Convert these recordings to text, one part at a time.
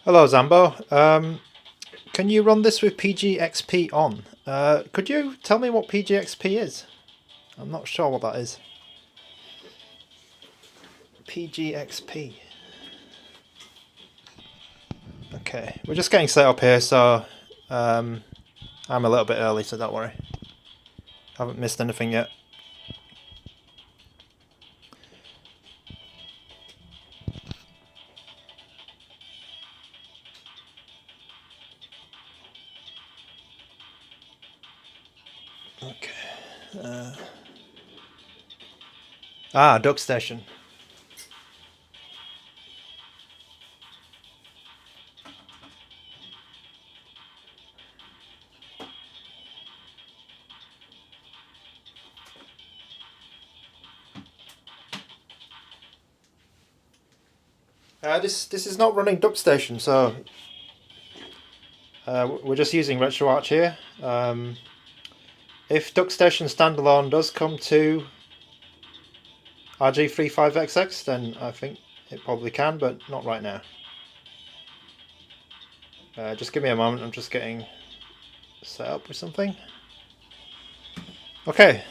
Hello, Zambo. Can you run this with PGXP on? Could you tell me what PGXP is? I'm not sure what that is. PGXP. Okay, we're just getting set up here, so I'm a little bit early, so don't worry. Haven't missed anything yet. Okay. Duck Station. This is not running Duck Station, so we're just using RetroArch here. If Duck Station standalone does come to RG35XX, then I think it probably can, but not right now. Just give me a moment, I'm just getting set up with something. Okay.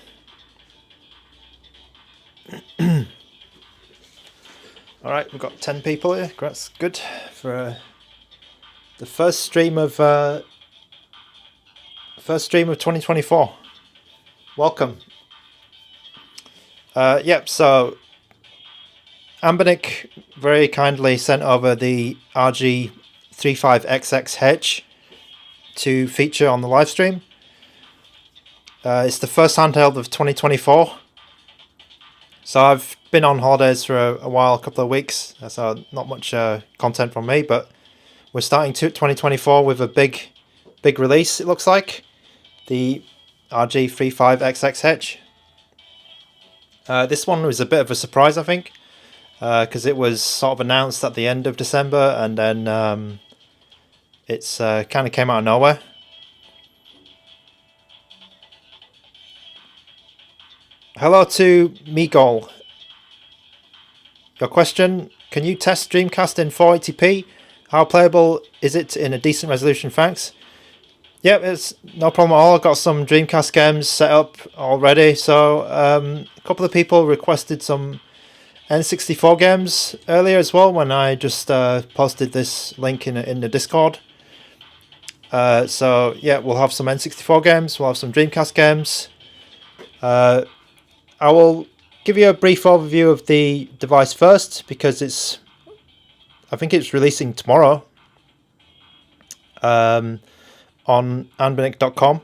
Alright, we've got 10 people here, that's good for the first stream of 2024. Welcome. Yep, so ANBERNIC very kindly sent over the RG35XX H to feature on the live stream. It's the first handheld of 2024. So I've been on holidays for a while, a couple of weeks, so not much content from me, but we're starting 2024 with a big release, it looks like. The RG35XX H. This one was a bit of a surprise, I think, because it was sort of announced at the end of December, and then it's kind of came out of nowhere. Hello to Migol. Your question: can you test Dreamcast in 480p? How playable is it in a decent resolution? Thanks. Yep, it's no problem at all. I've got some Dreamcast games set up already. So a couple of people requested some N64 games earlier as well when I just posted this link in the Discord. So yeah, we'll have some N64 games. We'll have some Dreamcast games. I will give you a brief overview of the device first because I think it's releasing tomorrow. On anbernic.com.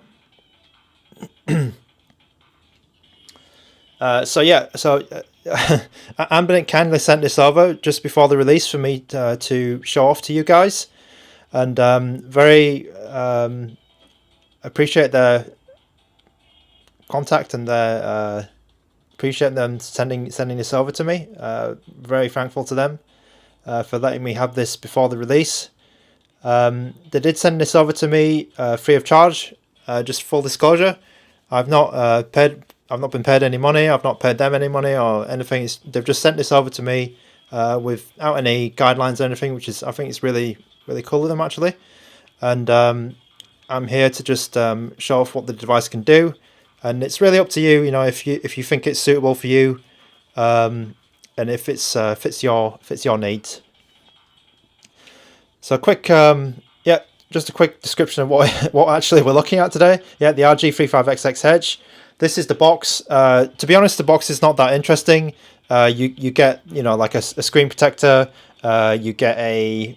ANBERNIC kindly sent this over just before the release for me to show off to you guys, and very appreciate their contact and their appreciate them sending this over to me. Very thankful to them for letting me have this before the release. They did send this over to me free of charge. Just full disclosure, I've not been paid any money. I've not paid them any money or anything. They've just sent this over to me without any guidelines or anything, which is, I think, it's really cool of them actually. And I'm here to just show off what the device can do, and it's really up to you. You know, if you think it's suitable for you, and if it's fits your needs. So just a quick description of what actually we're looking at today. Yeah, the RG35XX H. This is the box. To be honest, the box is not that interesting. You get, you know, like a screen protector. You get a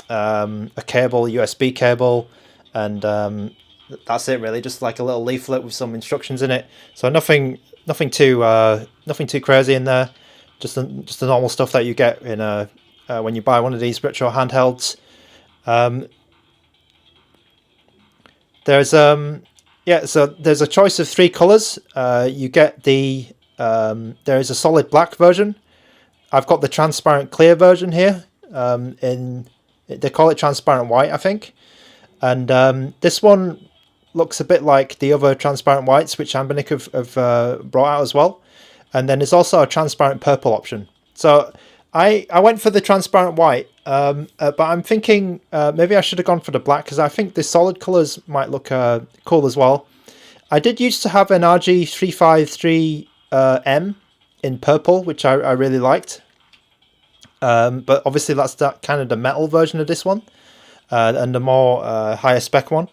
cable, USB cable, and that's it really. Just like a little leaflet with some instructions in it. So nothing too crazy in there. Just the normal stuff that you get in when you buy one of these retro handhelds. There's a choice of 3 colors. You get there is a solid black version. I've got the transparent clear version here. They call it transparent white, I think. And this one looks a bit like the other transparent whites, which ANBERNIC have brought out as well. And then there's also a transparent purple option. So I went for the transparent white, but I'm thinking maybe I should have gone for the black because I think the solid colours might look cool as well. I did used to have an RG353M in purple, which I really liked. But obviously that's that kind of the metal version of this one, and the more higher spec one.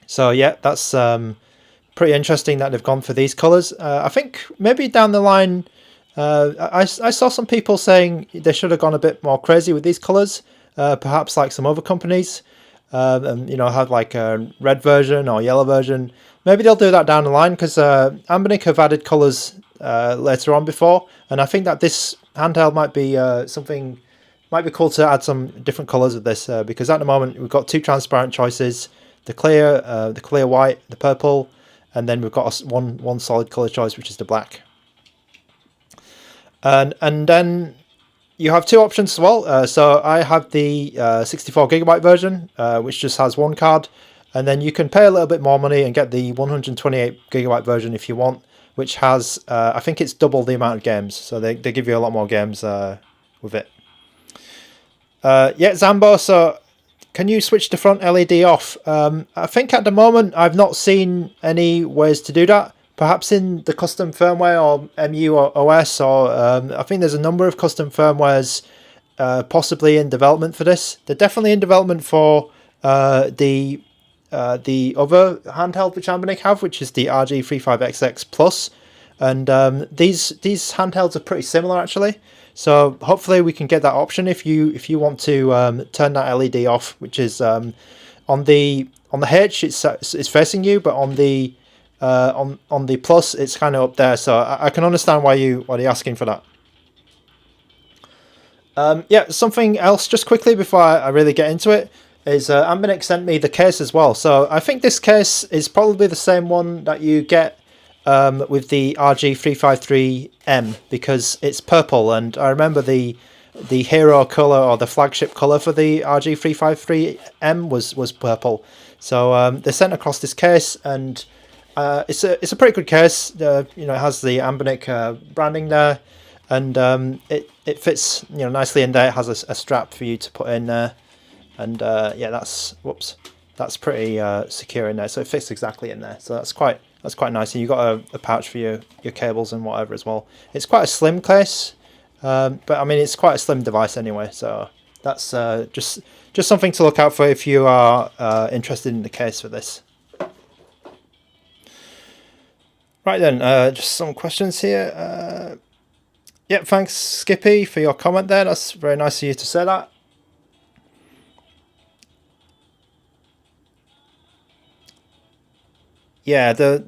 So yeah, that's pretty interesting that they've gone for these colours. I think maybe down the line, I saw some people saying they should have gone a bit more crazy with these colours, perhaps like some other companies, and you know, have like a red version or yellow version. Maybe they'll do that down the line because ANBERNIC have added colours later on before, and I think that this handheld might be might be cool to add some different colours of this because at the moment we've got two transparent choices: the clear white, the purple, and then we've got one solid colour choice, which is the black. And then you have two options as well. So I have the 64GB version, which just has one card, and then you can pay a little bit more money and get the 128GB version if you want, which has I think it's double the amount of games. So they give you a lot more games with it. Yeah, Zambo. So can you switch the front LED off? I think at the moment I've not seen any ways to do that. Perhaps in the custom firmware or MU or OS, or I think there's a number of custom firmwares possibly in development for this. They're definitely in development for the other handheld which ANBERNIC have, which is the RG35XX Plus, and these handhelds are pretty similar actually. So hopefully we can get that option if you want to turn that LED off, which is on the H it's facing you, but on the Plus it's kind of up there. So I can understand why you're asking for that. Yeah, something else just quickly before I really get into it is ANBERNIC sent me the case as well. So I think this case is probably the same one that you get with the RG353M because it's purple, and I remember the hero color or the flagship color for the RG353M was purple. So they sent across this case, and it's a pretty good case. You know, it has the ANBERNIC branding there, and it fits, you know, nicely in there. It has a strap for you to put in there, and yeah, that's pretty secure in there. So it fits exactly in there. So that's quite nice. And you've got a pouch for your cables and whatever as well. It's quite a slim case, but I mean it's quite a slim device anyway. So that's just something to look out for if you are interested in the case for this. Right then, just some questions here. Yep, thanks Skippy for your comment there. That's very nice of you to say that. Yeah,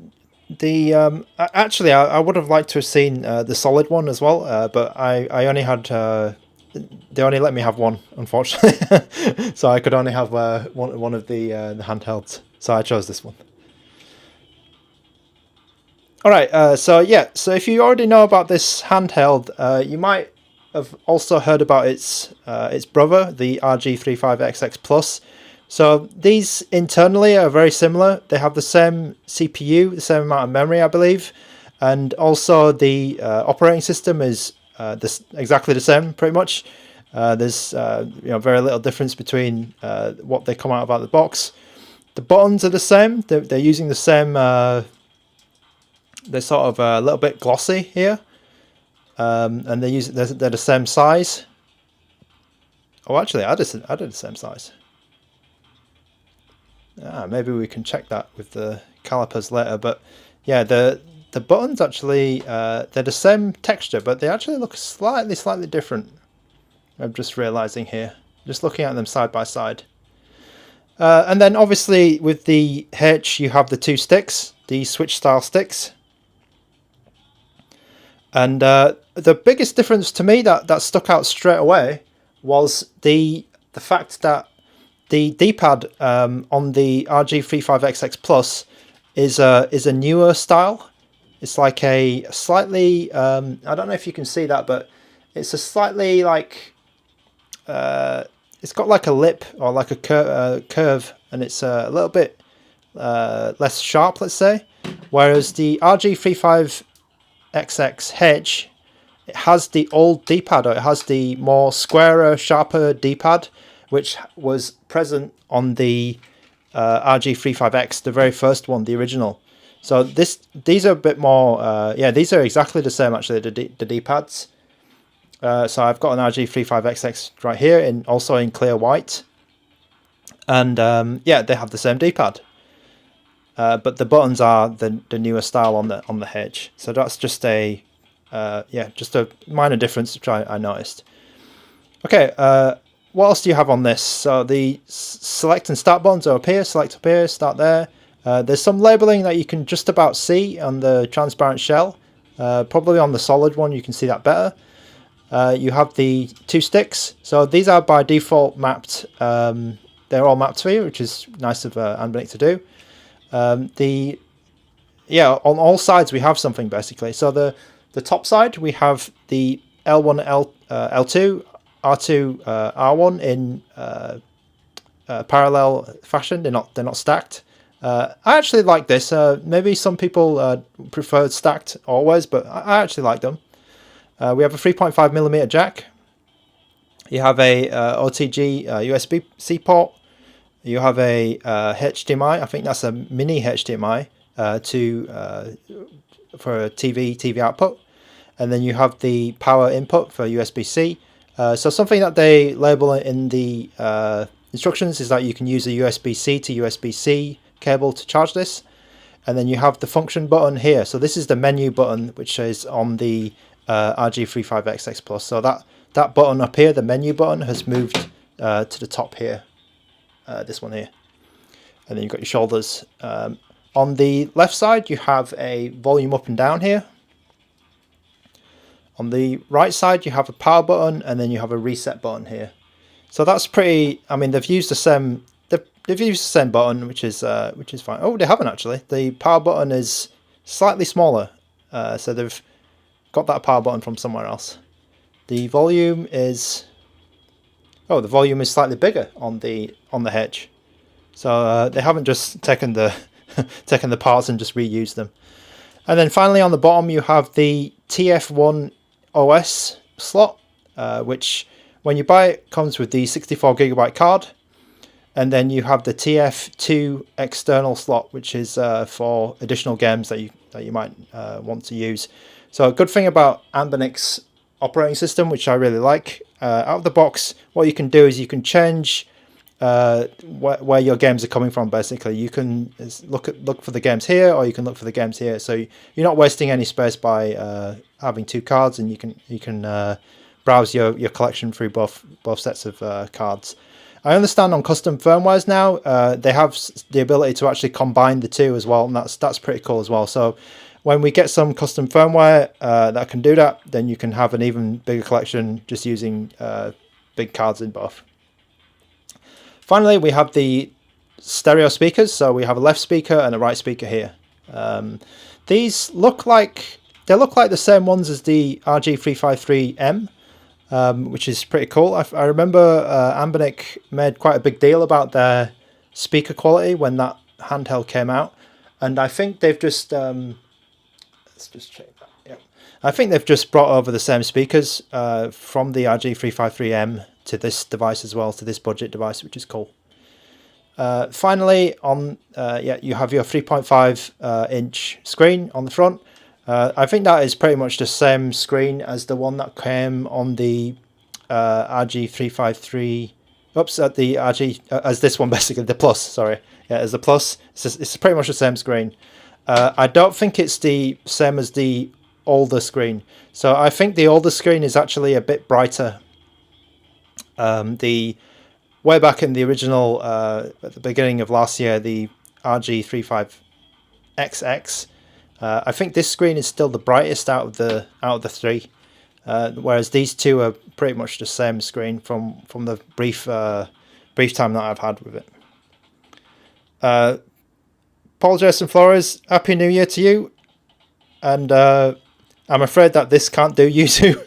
actually I would have liked to have seen the solid one as well, but I only had they only let me have one, unfortunately. So I could only have one of the handhelds, so I chose this one. Alright, so yeah, so if you already know about this handheld, you might have also heard about its brother, the RG35XX Plus. So these internally are very similar. They have the same CPU, the same amount of memory, I believe, and also the operating system is exactly the same, pretty much. There's you know, very little difference between what they come out of the box. The buttons are the same. They're using the same. They're sort of a little bit glossy here, and they're the same size. Oh, actually, I did the same size. Maybe we can check that with the calipers later. But yeah, the buttons actually they're the same texture, but they actually look slightly different. I'm just realizing here, just looking at them side by side. And then obviously with the H, you have the two sticks, the Switch style sticks. And the biggest difference to me that stuck out straight away was the fact that the D-pad on the RG35XX Plus is a newer style. It's like a slightly I don't know if you can see that, but it's a slightly like it's got like a lip or like a curve, and it's a little bit less sharp, let's say. Whereas the RG35XX H it has the old D-pad, or it has the more squarer, sharper D-pad, which was present on the RG35X, the very first one, the original. So these are a bit more, yeah, these are exactly the same actually, the D-pads. So I've got an RG35XX right here, also in clear white. And yeah, they have the same D-pad. But the buttons are the newer style on the H. So that's just a yeah, just a minor difference which I noticed. Okay, what else do you have on this? So the select and start buttons are up here. Select up here, start there. There's some labeling that you can just about see on the transparent shell. Probably on the solid one you can see that better. You have the two sticks. So these are by default mapped. They're all mapped for you, which is nice of ANBERNIC to do. Yeah, on all sides we have something basically. So the top side we have the L1, L2, R2, R1 in parallel fashion. They're not stacked. I actually like this. Maybe some people prefer stacked always, but I actually like them. We have a 3.5mm jack. You have a OTG USB-C port. You have a HDMI. I think that's a mini HDMI for a TV output. And then you have the power input for USB-C. So something that they label in the instructions is that you can use a USB-C to USB-C cable to charge this. And then you have the function button here. So this is the menu button, which is on the RG35XX Plus. So that button up here, the menu button, has moved to the top here. This one here. And then you've got your shoulders. On the left side, you have a volume up and down here. On the right side, you have a power button, and then you have a reset button here. So that's pretty. I mean, they've used the same. They've used the same button, which is fine. Oh, they haven't actually. The power button is slightly smaller, so they've got that power button from somewhere else. The volume is. Oh, the volume is slightly bigger on the H. So they haven't just taken the taken the parts and just reused them. And then finally on the bottom you have the TF1 OS slot, which when you buy it comes with the 64GB card, and then you have the TF2 external slot, which is for additional games that you might want to use. So a good thing about ANBERNIC's operating system, which I really like, out of the box, what you can do is you can change where your games are coming from. Basically, you can look for the games here, or you can look for the games here. So you're not wasting any space by having two cards, and you can browse your collection through both sets of cards. I understand on custom firmwares now they have the ability to actually combine the two as well, and that's pretty cool as well. So when we get some custom firmware that can do that, then you can have an even bigger collection just using big cards in both. Finally, we have the stereo speakers. So we have a left speaker and a right speaker here. These look like the same ones as the RG353M, which is pretty cool. I remember ANBERNIC made quite a big deal about their speaker quality when that handheld came out, and I think they've just let's just check that. Yeah, I think they've just brought over the same speakers from the RG353M to this device as well, to this budget device, which is cool. Finally, on yeah, you have your 3.5 inch screen on the front. I think that is pretty much the same screen as the one that came on the RG353. Oops, at the RG as this one basically, the Plus. Sorry, yeah, as the Plus. It's pretty much the same screen. I don't think it's the same as the older screen. So I think the older screen is actually a bit brighter. The way back in the original at the beginning of last year, the RG35XX. I think this screen is still the brightest out of the three, whereas these two are pretty much the same screen from the brief time that I've had with it. Paul Jason Flores, Happy New Year to you, and I'm afraid that this can't do YouTube.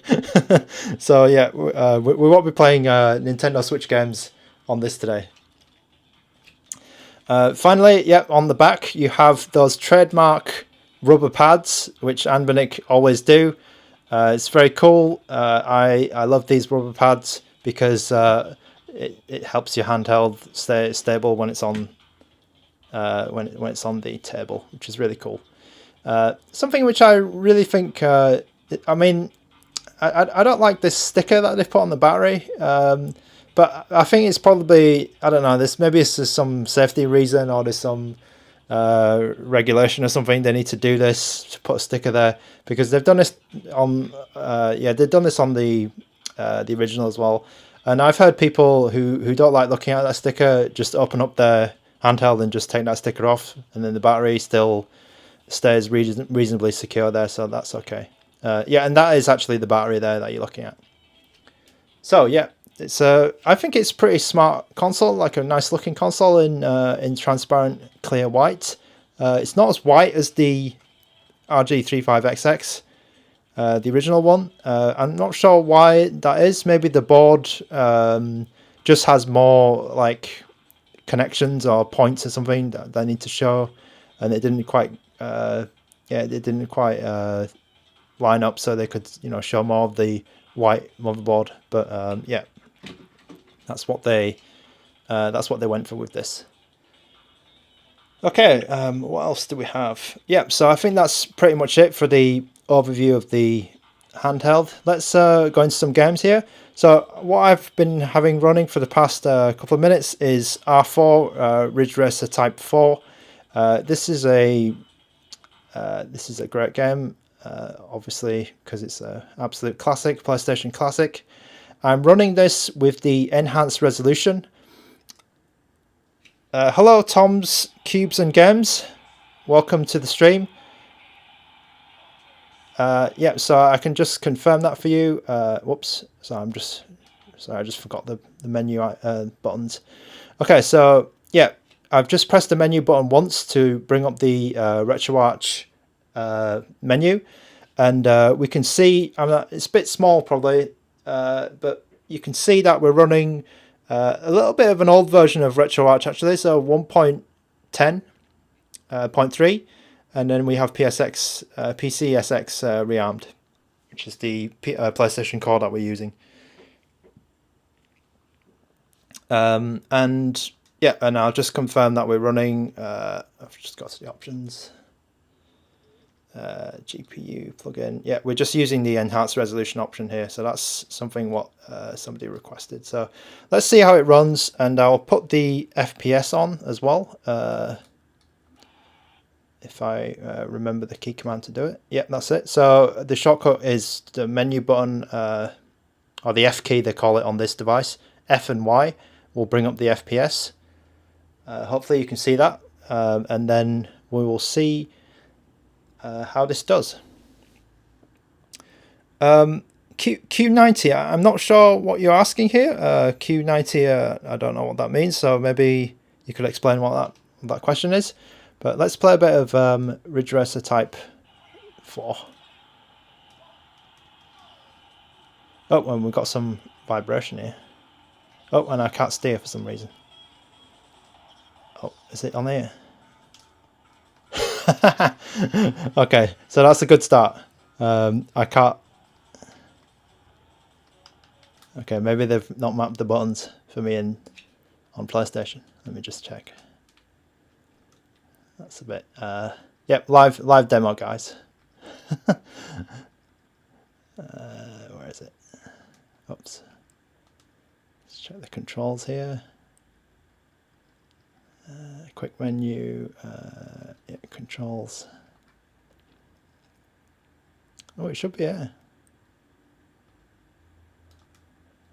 So yeah, we won't be playing Nintendo Switch games on this today. Finally, yeah, on the back you have those trademark rubber pads, which ANBERNIC always do. It's very cool. I love these rubber pads because it helps your handheld stay stable when it's on when it's on the table, which is really cool. Something which I really think, I mean, I don't like this sticker that they've put on the battery, but I think it's probably, I don't know, maybe it's just some safety reason, or there's some regulation or something. They need to do this to put a sticker there, because they've done this on they've done this on the original as well. And I've heard people who don't like looking at that sticker just open up their handheld and just take that sticker off, and then the battery still stays reasonably secure there, so that's okay. Yeah, and that is actually the battery there that you're looking at. So yeah, it's I think it's a pretty smart console, like a nice looking console in transparent clear white. It's not as white as the RG35XX, the original one. I'm not sure why that is. Maybe the board just has more like connections or points or something that they need to show, and it didn't quite line up so they could show more of the white motherboard. But yeah, that's what they went for with this. Okay, what else do we have? Yeah, so I think that's pretty much it for the overview of the handheld. Let's go into some games here. So what I've been having running for the past couple of minutes is R4 Ridge Racer Type 4. This is a great game, obviously, because it's an absolute classic, PlayStation classic. I'm running this with the enhanced resolution. Hello, Tom's Cubes and Games. Welcome to the stream. Yeah, so I can just confirm that for you. Whoops, so I just forgot the menu buttons. Okay, so yeah, I've just pressed the menu button once to bring up the RetroArch menu, and we can see, it's a bit small probably, but you can see that we're running a little bit of an old version of RetroArch actually, so 1.10.3. And then we have PCSX rearmed, which is the PlayStation core that we're using. And yeah, and I'll just confirm that we're running. I've just got to the options. GPU plugin. Yeah, we're just using the enhanced resolution option here. So that's something what somebody requested. So let's see how it runs, and I'll put the FPS on as well. If I remember the key command to do it. Yep, that's it. So the shortcut is the menu button, or the F key they call it on this device. F and Y will bring up the FPS. Hopefully you can see that. And then we will see how this does. Q90, I'm not sure what you're asking here. Q90, I don't know what that means. So maybe you could explain what that question is. But let's play a bit of Ridge Racer Type 4. Oh, and we've got some vibration here. Oh, and I can't steer for some reason. Oh, is it on here? Okay, so that's a good start. I can't... Okay, maybe they've not mapped the buttons for me on PlayStation. Let me just check. That's a bit, yep, live demo, guys. Where is it? Oops. Let's check the controls here. Quick menu, yeah, controls. Oh, it should be here.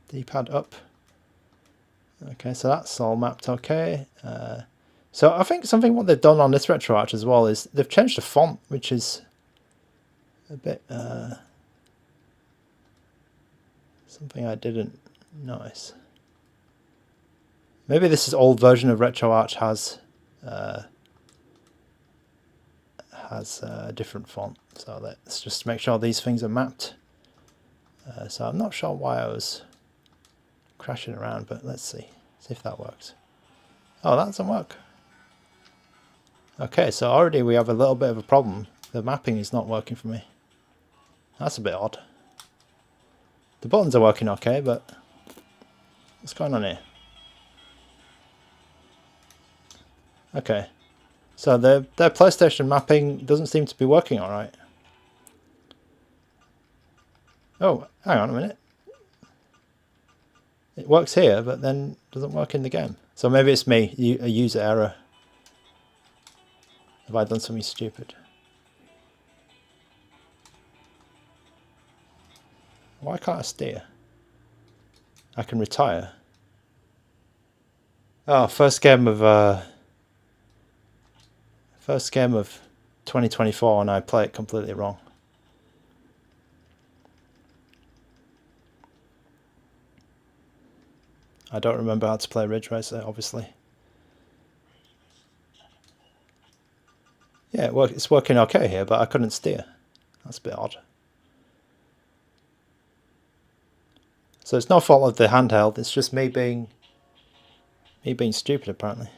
D-pad up. Okay, so that's all mapped okay. So I think what they've done on this RetroArch as well is they've changed the font, which is a bit something I didn't notice. Maybe this is old version of RetroArch has a different font. So let's just make sure these things are mapped. So I'm not sure why I was crashing around, but let's see if that works. Oh, that doesn't work. Okay, so already we have a little bit of a problem. The mapping is not working for me. That's a bit odd. The buttons are working okay, but what's going on here? Okay, so their PlayStation mapping doesn't seem to be working all right. Oh, hang on a minute. It works here, but then doesn't work in the game. So maybe it's me, a user error. Have I done something stupid? Why can't I steer? I can retire. Oh, first game of 2024, and I play it completely wrong. I don't remember how to play Ridge Racer, obviously. Yeah, it's working okay here, but I couldn't steer. That's a bit odd. So it's no fault of the handheld, it's just me being stupid apparently.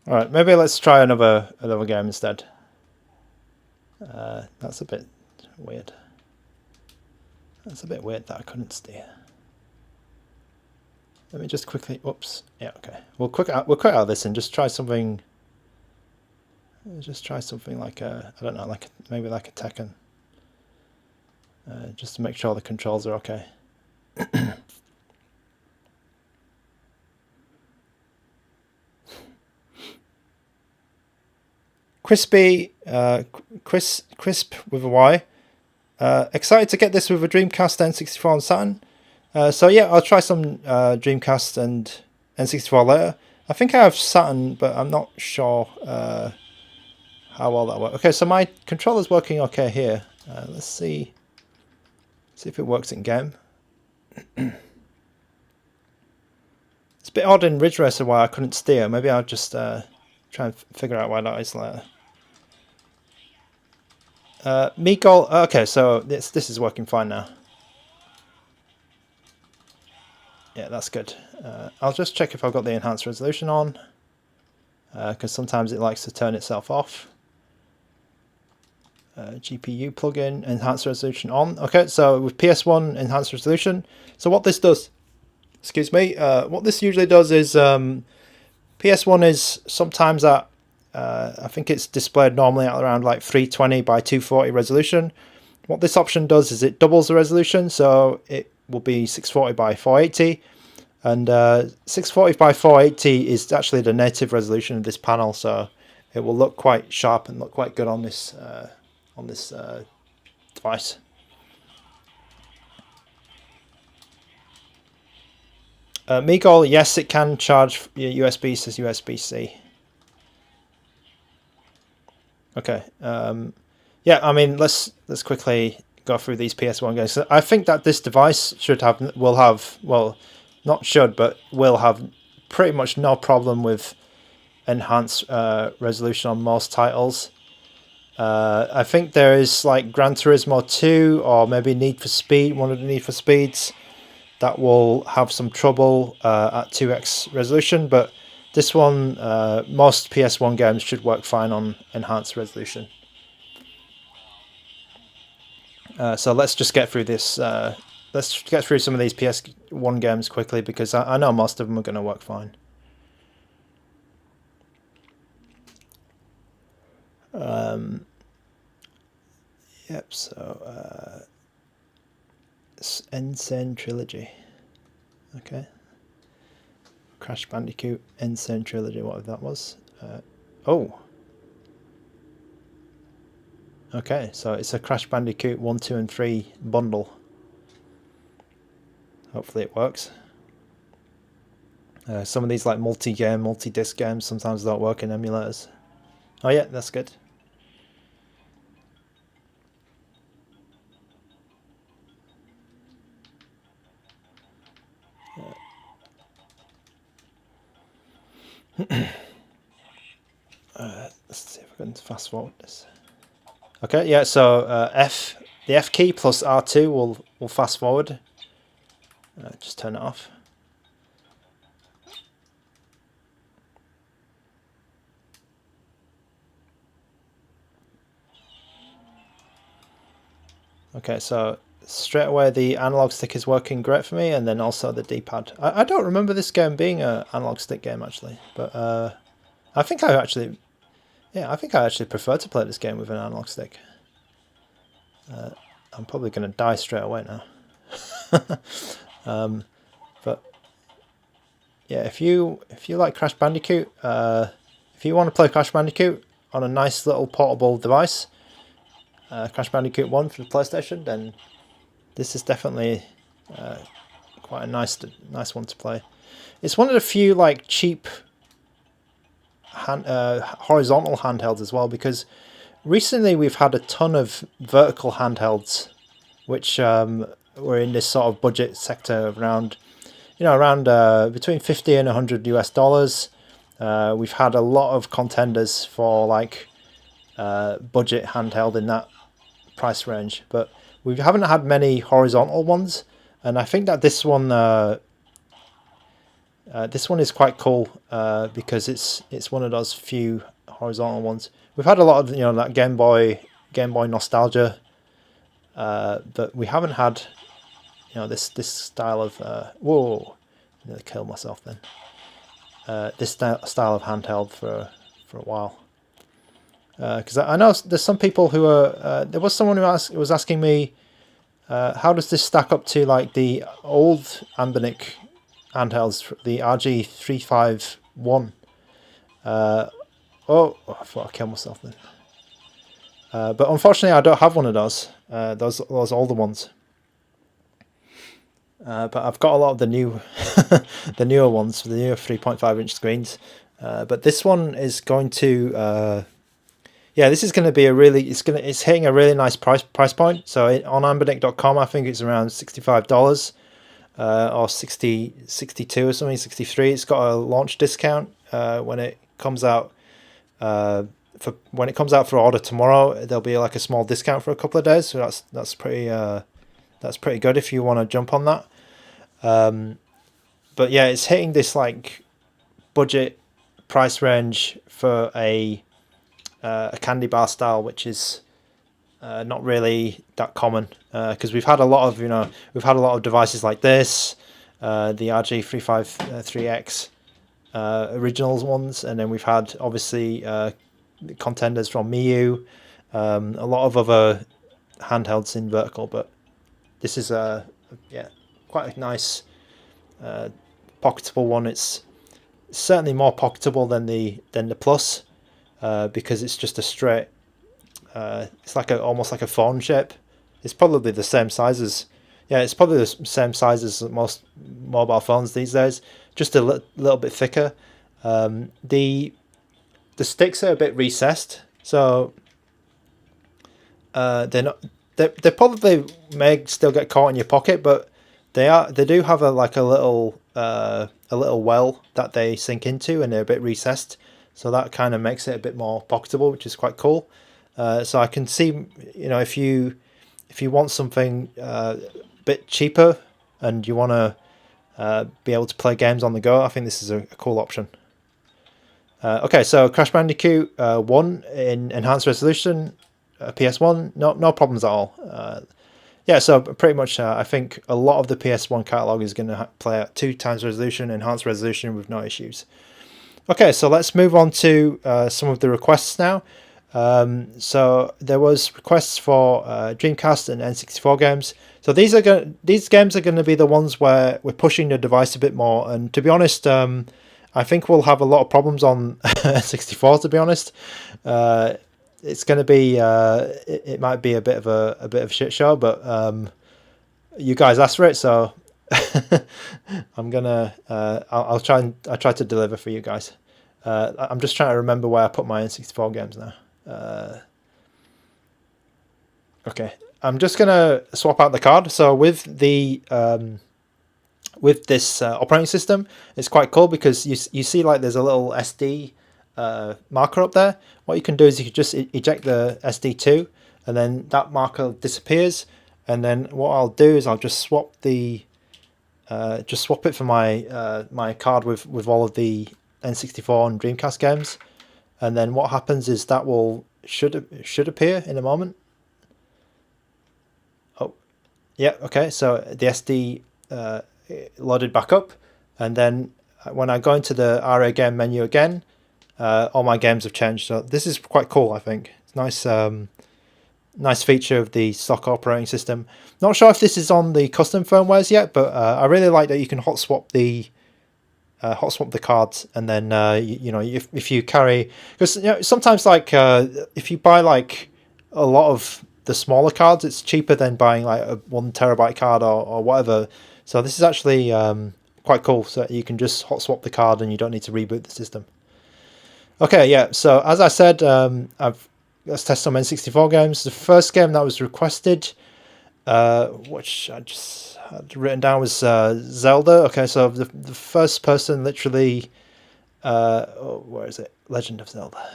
Alright, maybe let's try another game instead. That's a bit weird. That's a bit weird that I couldn't steer. Let me just quickly. Whoops. Yeah. Okay. We'll quit out of this and just try something. Just try something like I don't know, maybe like a Tekken. Just to make sure the controls are okay. Crispy, crisp with a Y. Excited to get this with a Dreamcast, N64 and Saturn. So yeah, I'll try some Dreamcast and N64 later. I think I have Saturn, but I'm not sure how well that works. Okay, so my controller's working okay here. Let's see if it works in game. It's a bit odd in Ridge Racer why I couldn't steer. Maybe I'll just try and figure out why that is later. Meagle. Okay, so this is working fine now. Yeah, that's good. I'll just check if I've got the enhanced resolution on, because sometimes it likes to turn itself off. GPU plugin, enhanced resolution on. Okay, so with PS1 enhanced resolution. So what this does, excuse me, what this usually does is PS1 is sometimes at I think it's displayed normally at around like 320 by 240 resolution. What this option does is it doubles the resolution, so it will be 640 by 480, and 640 by 480 is actually the native resolution of this panel, so it will look quite sharp and look quite good on this device. Meagle, yes, it can charge USB, says USB-C. Okay. Yeah, I mean, let's quickly go through these PS1 games. So I think that this device will have pretty much no problem with enhanced resolution on most titles. I think there is like Gran Turismo 2 or maybe Need for Speed, one of the Need for Speeds, that will have some trouble at 2x resolution, but this one, most PS1 games should work fine on enhanced resolution. So let's just get through this. Let's get through some of these PS1 games quickly, because I know most of them are going to work fine. Yep, so Insane Trilogy. Okay. Crash Bandicoot Insane Trilogy, whatever that was. Oh. Okay, so it's a Crash Bandicoot 1, 2 and 3 bundle. Hopefully it works. Some of these like multi-game, multi-disc games sometimes don't work in emulators. Oh yeah, that's good. Let's see if I can fast forward this. Okay, yeah, so F the F key plus R2 will fast forward. Just turn it off. Okay, so straight away the analog stick is working great for me, and then also the D-pad. I don't remember this game being an analog stick game actually, but I think I actually prefer to play this game with an analog stick. I'm probably going to die straight away now. But yeah, if you like Crash Bandicoot, if you want to play Crash Bandicoot on a nice little portable device, Crash Bandicoot 1 for the PlayStation, then this is definitely quite a nice one to play. It's one of the few like cheap horizontal handhelds as well, because recently we've had a ton of vertical handhelds which were in this sort of budget sector around between 50 and 100 US dollars. We've had a lot of contenders for like budget handheld in that price range, but we haven't had many horizontal ones, and I think that this one is quite cool because it's one of those few horizontal ones. We've had a lot of that Game Boy nostalgia, but we haven't had this style of whoa, I'm gonna kill myself then. This style of handheld for a while. Because I know there's some people who are. There was someone who was asking me, how does this stack up to like the old ANBERNIC handhelds, the RG35XXX. Oh, I thought I killed myself then. But unfortunately, I don't have one of those. Those older ones. But I've got a lot of the new, the newer ones, the newer 3.5-inch screens. But this one is going to. Yeah, this is going to be it's hitting a really nice price point. So on ANBERNIC.com, I think it's around $65 or 62 or something, 63. It's got a launch discount when it comes out. When it comes out for order tomorrow, there'll be like a small discount for a couple of days. So that's pretty good if you want to jump on that. But yeah, it's hitting this like budget price range for a candy bar style, which is not really that common, because we've had a lot of devices like this, the RG35XX originals ones, and then we've had obviously contenders from Miu, a lot of other handhelds in vertical, but this is quite a nice pocketable one. It's certainly more pocketable than the Plus. Because it's just a straight, it's like almost like a phone shape. It's probably the same size as, it's probably the same size as most mobile phones these days. Just a little bit thicker. The sticks are a bit recessed, so they probably may still get caught in your pocket, but they do have a little well that they sink into, and they're a bit recessed. So that kind of makes it a bit more pocketable, which is quite cool. So I can see, if you want something a bit cheaper and you want to be able to play games on the go, I think this is a cool option. Okay, so Crash Bandicoot 1 in enhanced resolution, PS1, no problems at all. So pretty much I think a lot of the PS1 catalog is going to play at 2x resolution, enhanced resolution with no issues. Okay, so let's move on to some of the requests now. So there was requests for Dreamcast and N64 games. So these games are going to be the ones where we're pushing the device a bit more. And to be honest, I think we'll have a lot of problems on N64. To be honest, it's going to be it might be a bit of a shit show, but you guys asked for it, so I'm gonna I'll try to deliver for you guys. I'm just trying to remember where I put my N64 games now. Okay, I'm just gonna swap out the card. So with the with this operating system, it's quite cool because you see like there's a little SD marker up there. What you can do is you can just eject the SD2, and then that marker disappears. And then what I'll do is I'll just swap the just swap it for my my card with all of the N64 and Dreamcast games, and then what happens is that will should appear in a moment. Oh, yeah, okay. So the SD loaded back up, and then when I go into the RA game menu again, all my games have changed. So this is quite cool. I think it's nice. Nice feature of the stock operating system. Not sure if this is on the custom firmwares yet, but I really like that you can hot swap the cards, and then you know, if you carry, because you know, sometimes like if you buy like a lot of the smaller cards, it's cheaper than buying like a 1 terabyte card or whatever. So this is actually quite cool. So you can just hot swap the card and you don't need to reboot the system. Okay, yeah. So as I said, let's test some N64 games. The first game that was requested, which I just had written down, was Zelda. Okay, so the first person literally, where is it? Legend of Zelda.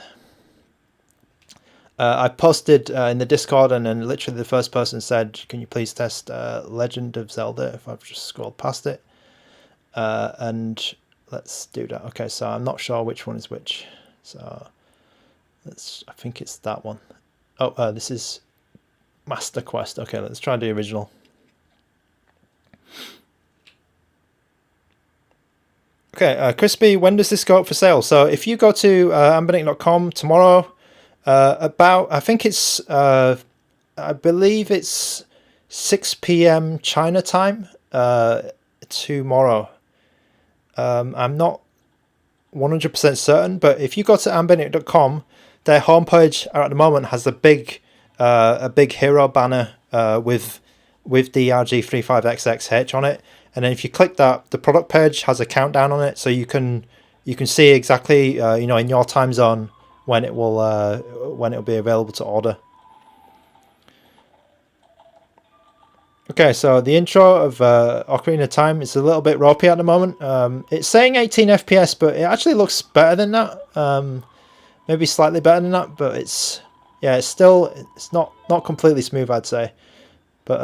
I posted in the Discord, and then literally the first person said, "Can you please test Legend of Zelda?" If I've just scrolled past it, and let's do that. Okay, so I'm not sure which one is which. So I think it's that one. Oh, this is Master Quest. Okay, let's try the original. Okay, Crispy, when does this go up for sale? So if you go to ANBERNIC.com tomorrow, I think it's, I believe it's 6 p.m. China time tomorrow. I'm not 100% certain, but if you go to ANBERNIC.com, their homepage at the moment has a big hero banner with the RG35XX H on it, and then if you click that, the product page has a countdown on it, so you can see exactly you know, in your time zone when it'll be available to order. Okay, so the intro of Ocarina Time is a little bit ropey at the moment. It's saying 18 FPS, but it actually looks better than that. Maybe slightly better than that, but it's not completely smooth, I'd say. But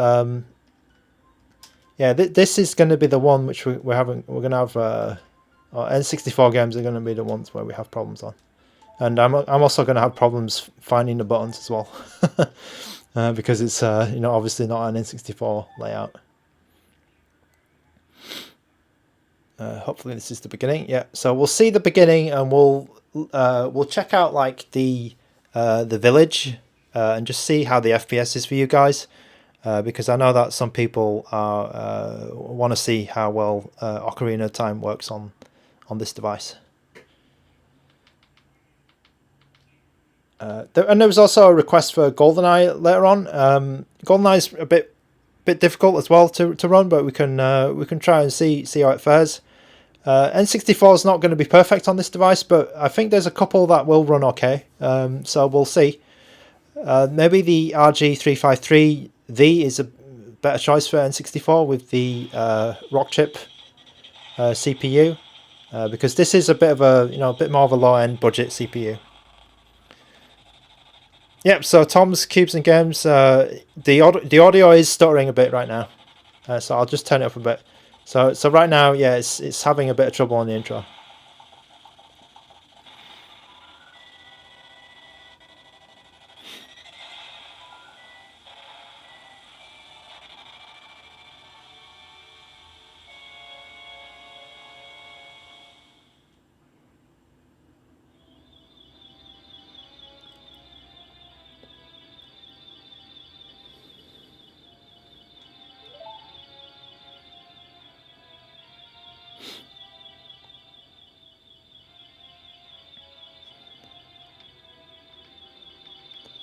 yeah, this is going to be the one which we're going to have. Our N64 games are going to be the ones where we have problems on, and I'm also going to have problems finding the buttons as well, because it's you know, obviously not an N64 layout. Hopefully this is the beginning. Yeah, so we'll see the beginning, and we'll check out like the village and just see how the FPS is for you guys, because I know that some people want to see how well Ocarina of Time works on this device. And there was also a request for GoldenEye later on. GoldenEye is a bit difficult as well to run, but we can try and see how it fares. N64 is not going to be perfect on this device, but I think there's a couple that will run okay. So we'll see. Maybe the RG353V is a better choice for N64 with the rock chip CPU, because this is a bit of a, you know, a bit more of a low end budget CPU. Yep. So Tom's Cubes and Games. The audio is stuttering a bit right now, so I'll just turn it up a bit. So right now, yeah, it's having a bit of trouble on the intro.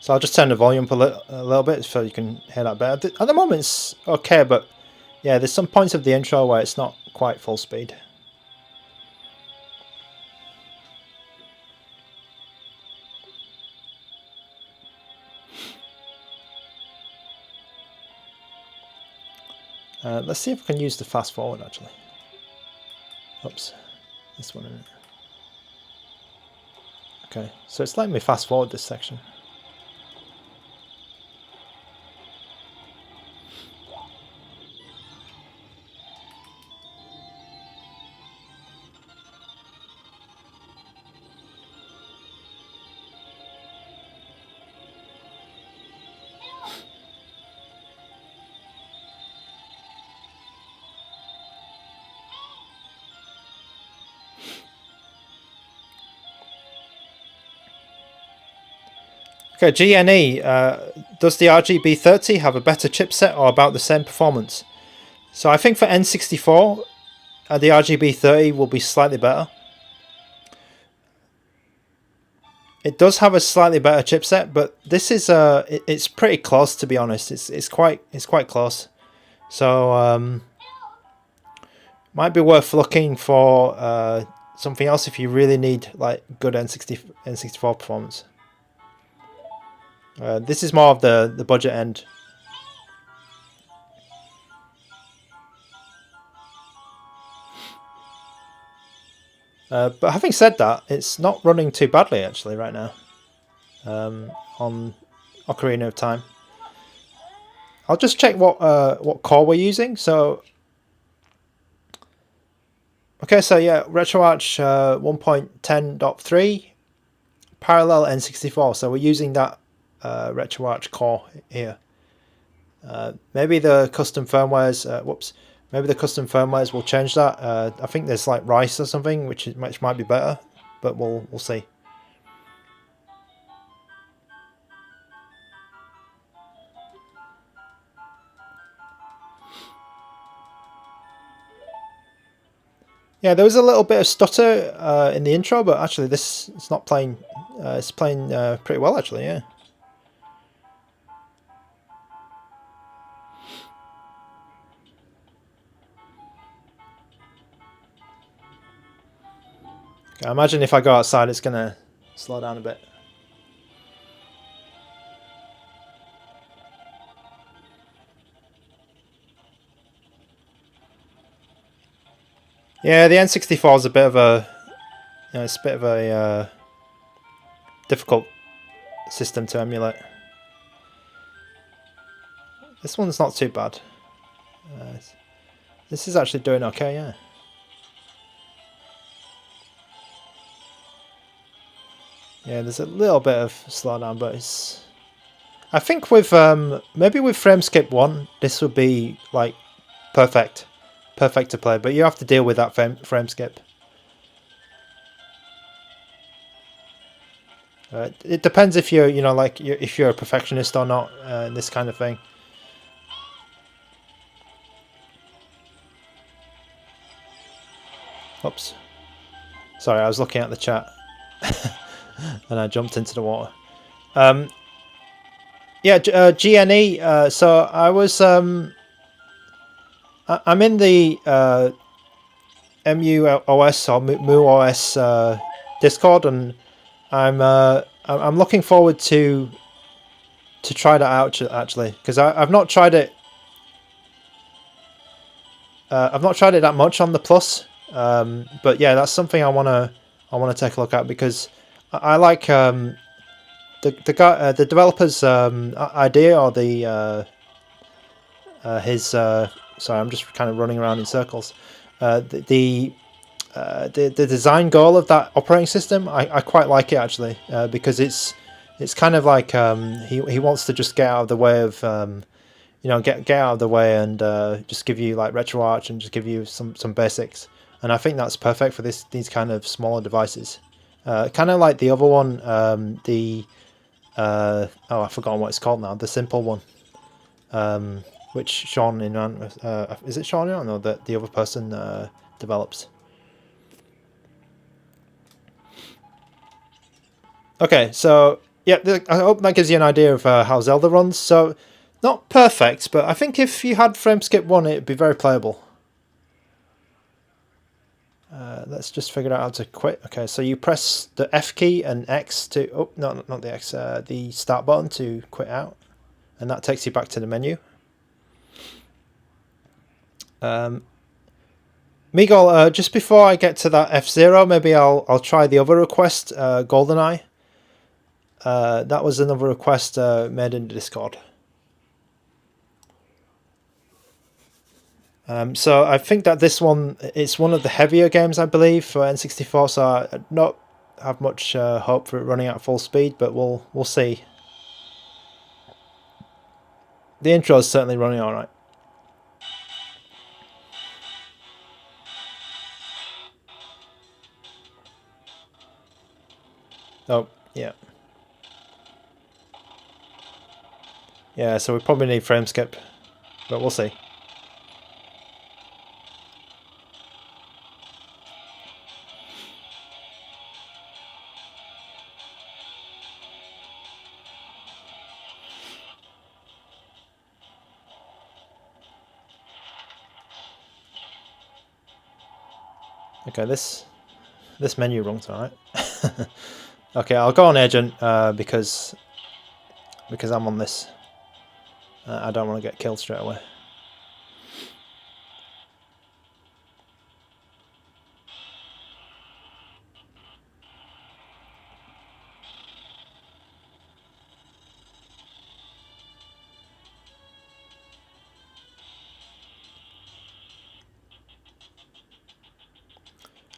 So I'll just turn the volume up a little bit so you can hear that better. At the moment it's okay, but yeah, there's some points of the intro where it's not quite full speed. Let's see if we can use the fast forward actually. Oops, this one in it. Okay, so it's letting me fast forward this section. Okay, GNE, does the RGB30 have a better chipset or about the same performance? So I think for N64, the RGB30 will be slightly better. It does have a slightly better chipset, but this is it's pretty close, to be honest. It's quite close. So might be worth looking for something else if you really need like good N64 performance. This is more of the budget end. But having said that, it's not running too badly actually right now on Ocarina of Time. I'll just check what core we're using. So, okay, so yeah, RetroArch 1.10.3 parallel N64. So we're using that RetroArch core here. Maybe the custom firmwares. Maybe the custom firmwares will change that. I think there's like Rice or something, which might be better, but we'll see. Yeah, there was a little bit of stutter in the intro, but actually it's not playing. It's playing pretty well actually. Yeah. I imagine if I go outside, it's gonna slow down a bit. Yeah, the N64 is a bit of a, it's a bit of a difficult system to emulate. This one's not too bad. This is actually doing okay, yeah. Yeah, there's a little bit of slowdown, but it's... I think with maybe with frame skip 1, this would be like perfect to play, but you have to deal with that frame skip. It depends if you're, if you're a perfectionist or not, this kind of thing. Oops. Sorry, I was looking at the chat and I jumped into the water. Yeah, GNE. So I was I'm in the MUOS or MUOS Discord, and I'm looking forward to try that out actually, because I've not tried it. I've not tried it that much on the Plus, but yeah, that's something I wanna take a look at, because I like the developer's idea, or the his sorry, I'm just kind of running around in circles. The design goal of that operating system, I quite like it actually, because it's kind of like he wants to just get out of the way of get out of the way and just give you like RetroArch and just give you some basics, and I think that's perfect for these kind of smaller devices. Kind of like the other one, I've forgotten what it's called now. The simple one, which Sean is it Sean or no? The other person develops. Okay, so yeah, I hope that gives you an idea of how Zelda runs. So not perfect, but I think if you had frame skip 1, it'd be very playable. Let's just figure out how to quit. Okay, so you press the F key and X to... Oh, no, not the X. The start button to quit out. And that takes you back to the menu. Miguel, just before I get to that F0, maybe I'll try the other request, GoldenEye. That was another request made in the Discord. So I think that this one, it's one of the heavier games, I believe, for N64, so I not have much hope for it running at full speed, but we'll see. The intro is certainly running all right. Oh, yeah. Yeah, so we probably need frame skip, but we'll see. Okay, this menu run's alright. Okay, I'll go on agent because I'm on this. I don't want to get killed straight away.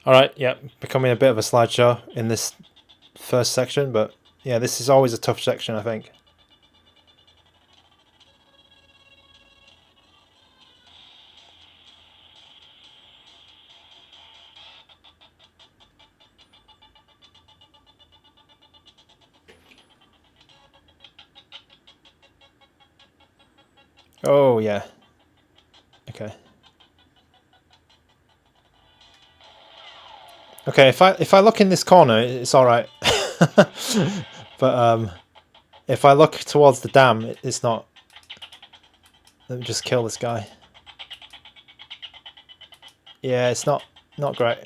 Alright, yeah, becoming a bit of a slideshow in this first section, but yeah, this is always a tough section, I think. Oh yeah. Okay. Okay, if I look in this corner, it's all right. But if I look towards the dam, it's not. Let me just kill this guy. Yeah, it's not great.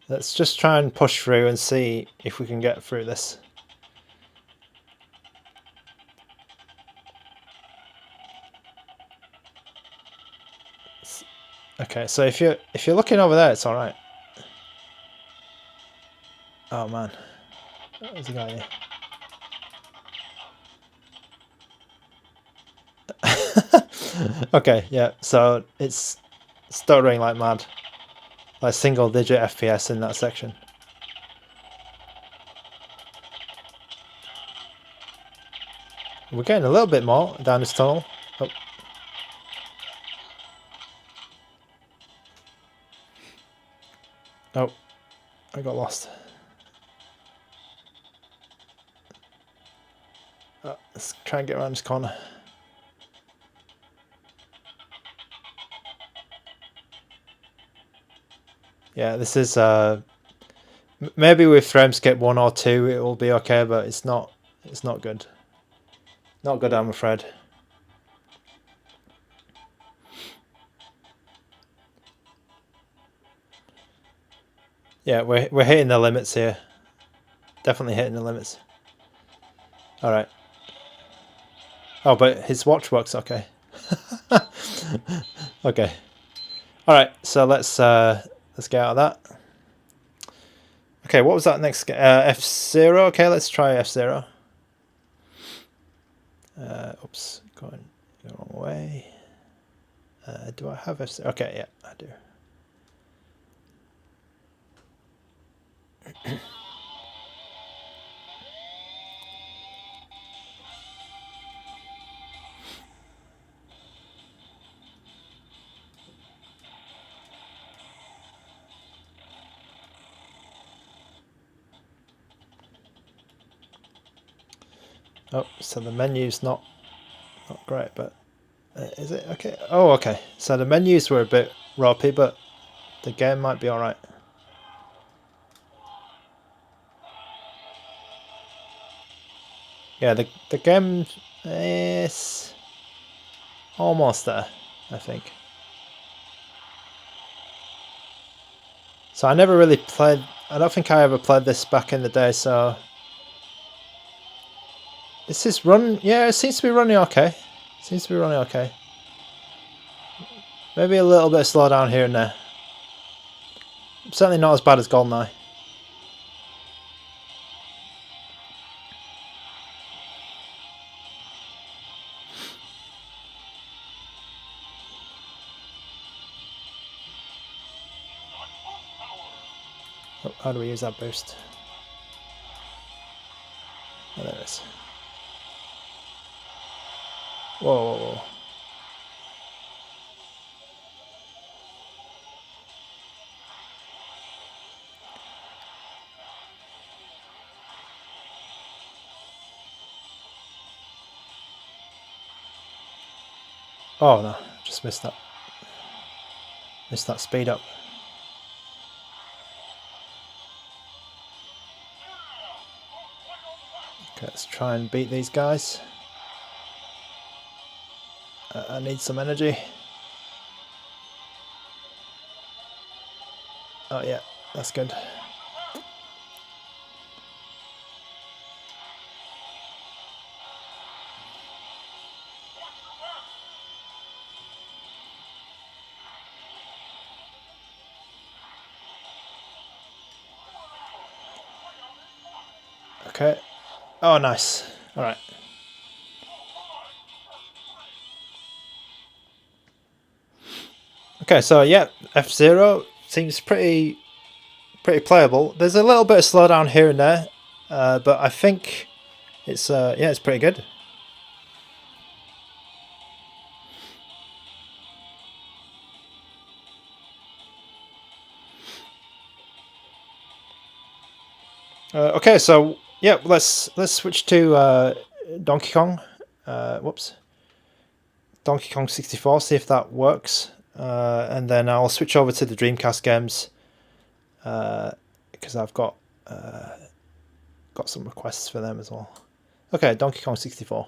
Let's just try and push through and see if we can get through this. Okay, so if you're looking over there, it's all right. Oh man, there's a guy here. Okay, yeah. So it's stuttering like mad, like single-digit FPS in that section. We're getting a little bit more down this tunnel. Oh. Oh, I got lost. Oh, let's try and get around this corner. Yeah, this is maybe with frame skip 1 or 2 it will be okay, but it's not good. Not good, I'm afraid. Yeah, we're hitting the limits here. Definitely hitting the limits. All right. Oh, but his watch works okay. Okay. All right. So let's get out of that. Okay, what was that next? F-Zero. Okay, let's try F-Zero. Oops, going the wrong way. Do I have F-Zero? Okay, yeah, I do. Oh, so the menu's not great, but is it okay? Oh, okay. So the menus were a bit ropey, but the game might be all right. Yeah, the game is almost there, I think. So I never really played. I don't think I ever played this back in the day. So this is run. Yeah, it seems to be running okay. Seems to be running okay. Maybe a little bit slow down here and there. Certainly not as bad as GoldenEye. Oh, how do we use that boost? Oh, there it is. Whoa, whoa, whoa. Oh no, just missed that. Missed that speed up. Okay, let's try and beat these guys. I need some energy. Oh yeah, that's good. Okay. Oh, nice. All right. Okay, so yeah, F-Zero seems pretty playable. There's a little bit of slowdown here and there, but I think it's yeah, it's pretty good. Okay, so yeah, let's switch to Donkey Kong. Whoops, Donkey Kong 64. See if that works, and then I'll switch over to the Dreamcast games because I've got some requests for them as well. Okay, Donkey Kong 64.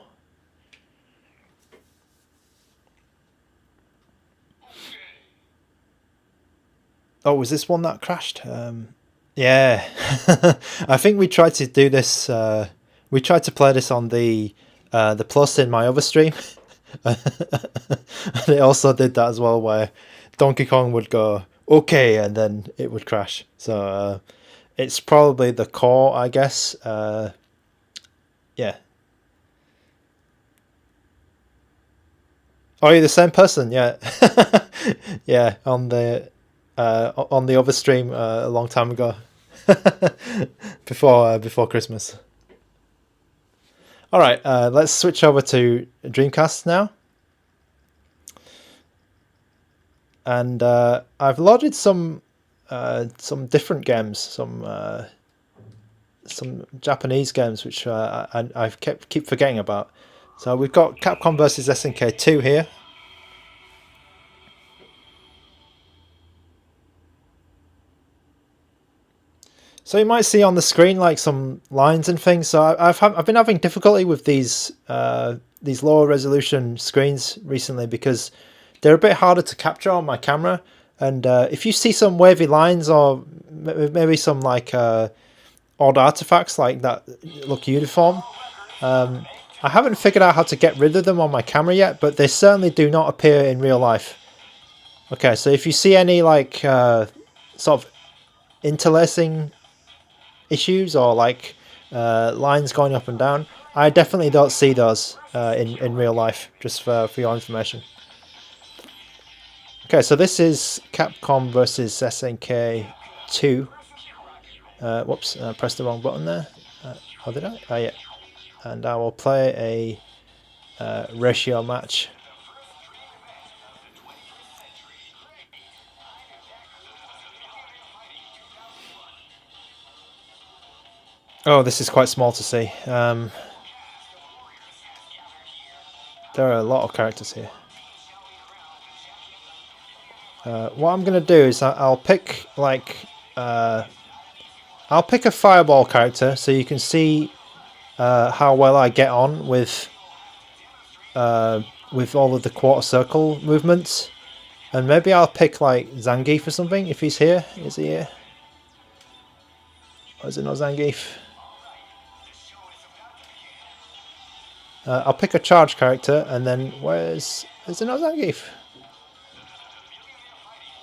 Oh, was this one that crashed? Yeah, I think we tried to do this. We tried to play this on the Plus in my other stream, and it also did that as well, where Donkey Kong would go okay, and then it would crash. So it's probably the core, I guess. Yeah. Oh, you're the same person, yeah. Yeah, on the other stream a long time ago, before Christmas. All right, let's switch over to Dreamcast now, and I've loaded some different games, some Japanese games which I keep forgetting about. So we've got Capcom versus SNK 2 here. So you might see on the screen like some lines and things. So I've been having difficulty with these lower resolution screens recently because they're a bit harder to capture on my camera. And if you see some wavy lines or maybe some like odd artifacts like that look uniform, I haven't figured out how to get rid of them on my camera yet, but they certainly do not appear in real life. Okay, so if you see any like sort of interlacing issues or like lines going up and down, I definitely don't see those in real life, just for your information. Okay, so this is Capcom versus SNK 2. Whoops, I pressed the wrong button there. Oh, did I? Oh, yeah. And I will play a ratio match. Oh, this is quite small to see. There are a lot of characters here. What I'm gonna do is I'll pick like I'll pick a fireball character so you can see how well I get on with all of the quarter circle movements, and maybe I'll pick like Zangief or something if he's here. Is he here? Or is it not Zangief? I'll pick a charge character, and then is it not Zangief?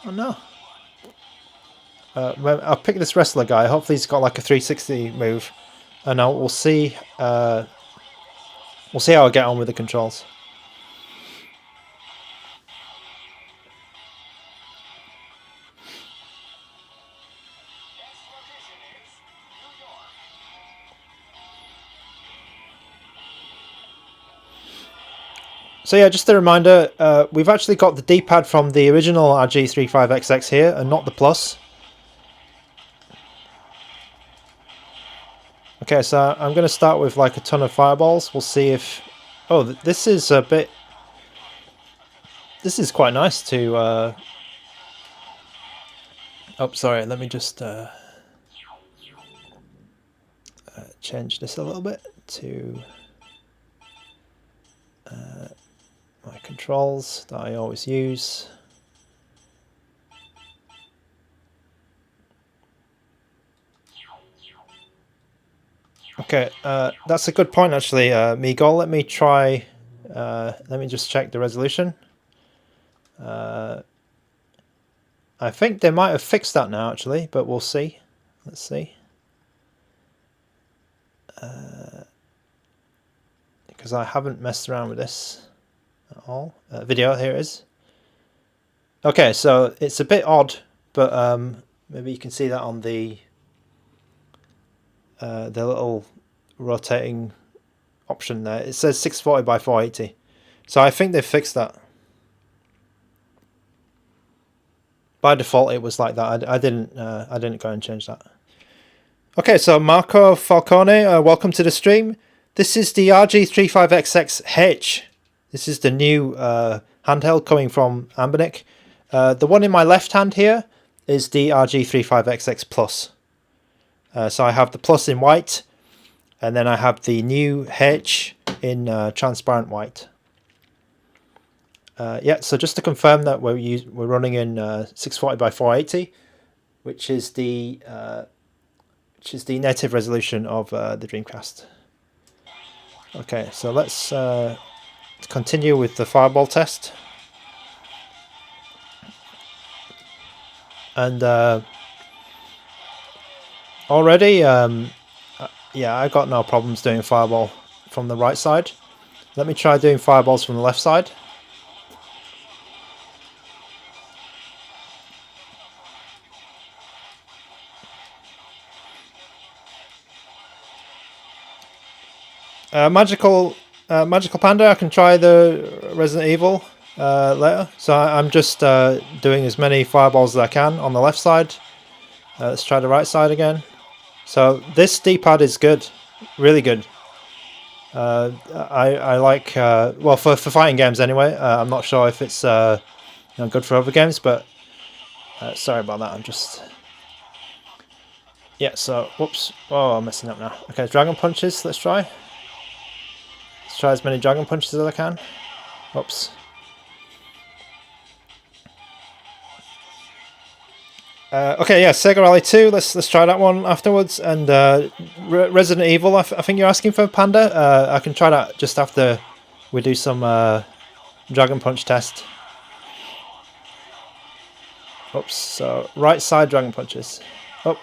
Oh no. I'll pick this wrestler guy. Hopefully he's got like a 360 move, and we'll see how I get on with the controls. So yeah, just a reminder, we've actually got the D-pad from the original RG35XX here, and not the Plus. Okay, so I'm going to start with like a ton of fireballs. We'll see if... Oh, this is a bit... this is quite nice to. Oh, sorry. Let me just change this a little bit to my controls that I always use. Okay, that's a good point actually, Miguel. Let me try. Let me just check the resolution. I think they might have fixed that now actually, but we'll see. Let's see. Because I haven't messed around with this at all. Video, here it is. Okay, so it's a bit odd, but maybe you can see that on the little rotating option there. It says 640 by 480, so I think they've fixed that. By default, it was like that. I didn't go and change that. Okay, so Marco Falcone, welcome to the stream. This is the RG35XX H. This is the new handheld coming from ANBERNIC. The one in my left hand here is the RG35XX Plus. So I have the Plus in white, and then I have the new H in transparent white. Yeah, so just to confirm that we're running in 640 by 480, which is the native resolution of the Dreamcast. Okay, so let's continue with the fireball test. And already, yeah, I got no problems doing fireball from the right side. Let me try doing fireballs from the left side. Magical Panda, I can try the Resident Evil later. So I'm just doing as many fireballs as I can on the left side. Let's try the right side again. So this D-pad is good, really good. I like, well, for fighting games anyway. I'm not sure if it's good for other games, but sorry about that. I'm just, yeah. So whoops, oh, I'm messing up now. Okay, dragon punches. Let's try. Let's try as many dragon punches as I can. Oops. Okay, yeah, Sega Rally 2. Let's try that one afterwards. And Resident Evil. I think you're asking for, Panda. I can try that just after we do some dragon punch test. Oops. So right side dragon punches. Oh,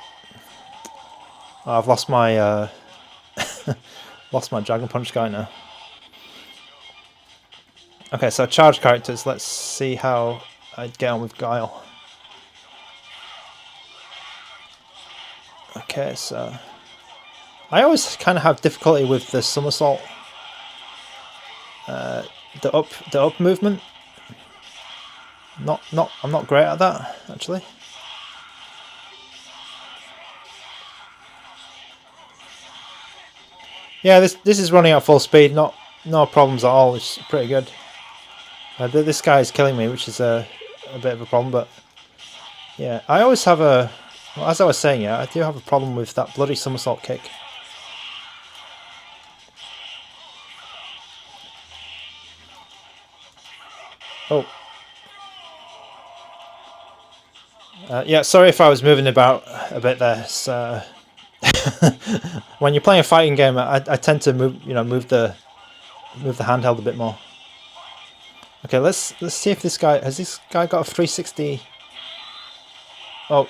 I've lost my lost my dragon punch guy now. Okay, so charge characters. Let's see how I get on with Guile. Okay, so I always kind of have difficulty with the somersault, the up movement. I'm not great at that actually. Yeah, this is running at full speed. No problems at all. It's pretty good. This guy is killing me, which is a bit of a problem. But yeah, I always have a. Well, as I was saying, yeah, I do have a problem with that bloody somersault kick. Oh. Yeah, sorry if I was moving about a bit there. So, when you're playing a fighting game, I tend to move the handheld a bit more. Okay, let's see if this guy has got a 360. Oh.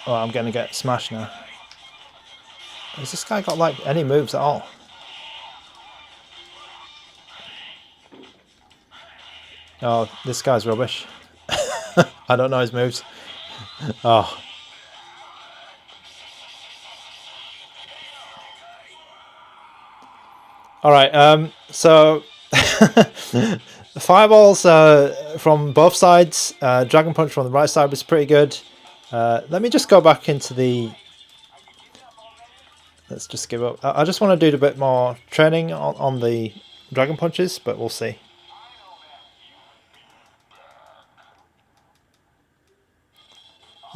Oh, I'm gonna get smashed now. Has this guy got like any moves at all? Oh, this guy's rubbish. I don't know his moves. Oh. Alright, so the fireballs from both sides, Dragon Punch from the right side was pretty good. Let me just go back into the... Let's just give up. I just want to do a bit more training on the Dragon Punches, but we'll see.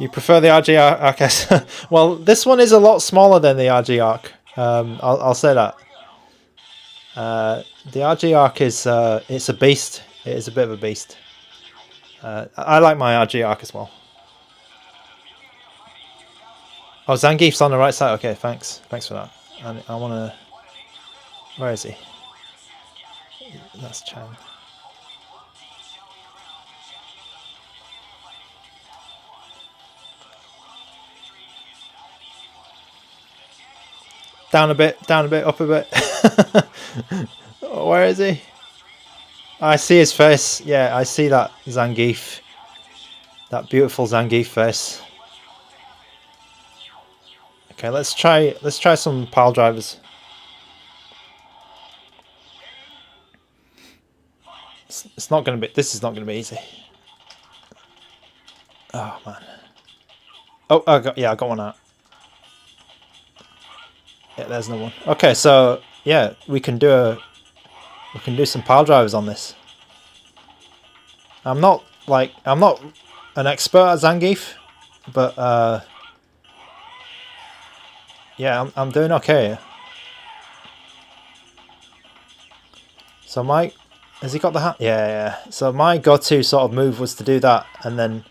You prefer the RG Arc S? Well, this one is a lot smaller than the RG Arc. I'll say that. The RG Arc is it's a beast. It is a bit of a beast. I like my RG Arc as well. Oh, Zangief's on the right side. Okay, thanks. Thanks for that. I want to... Where is he? That's Chan. Down a bit, up a bit. Where is he? I see his face. Yeah, I see that Zangief. That beautiful Zangief face. Okay, let's try some pile drivers. It's not going to be... This is not going to be easy. Oh, man. Oh, I got one out. Yeah, there's no one. Okay, so yeah, we can do some pile drivers on this. I'm not an expert at Zangief, but yeah, I'm doing okay. So has he got the hand? Yeah. So my go-to sort of move was to do that and then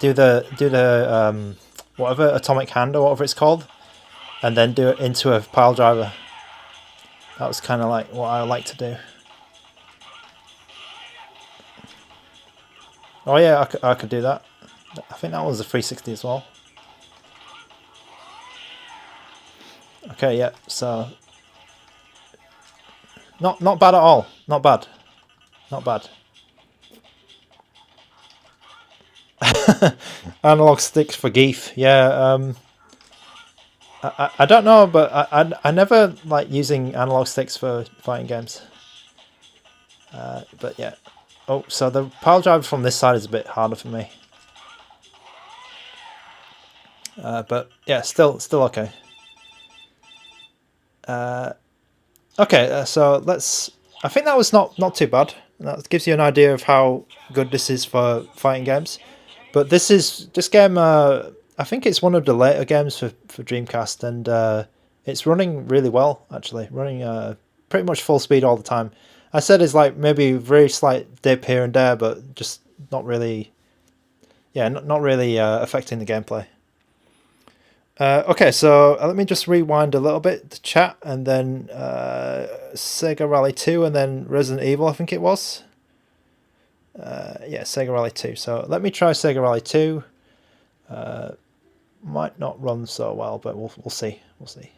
do the whatever atomic hand or whatever it's called, and then do it into a pile driver. That was kind of like what I like to do. Oh yeah, I could do that. I think that was a 360 as well. Okay, yeah. So not bad at all. Not bad. Analog sticks for Geef. Yeah. I don't know, but I never like using analog sticks for fighting games. But yeah. Oh, so the pile driver from this side is a bit harder for me. But yeah, still okay. Okay, so let's... I think that was not too bad. That gives you an idea of how good this is for fighting games. But this game, I think it's one of the later games for Dreamcast, and it's running really well, actually. Running pretty much full speed all the time. I said it's like maybe a very slight dip here and there, but just not really... Yeah, not really affecting the gameplay. Okay, so let me just rewind a little bit to chat, and then Sega Rally 2, and then Resident Evil, I think it was. Yeah, Sega Rally 2. So let me try Sega Rally 2. Might not run so well, but we'll see. We'll see.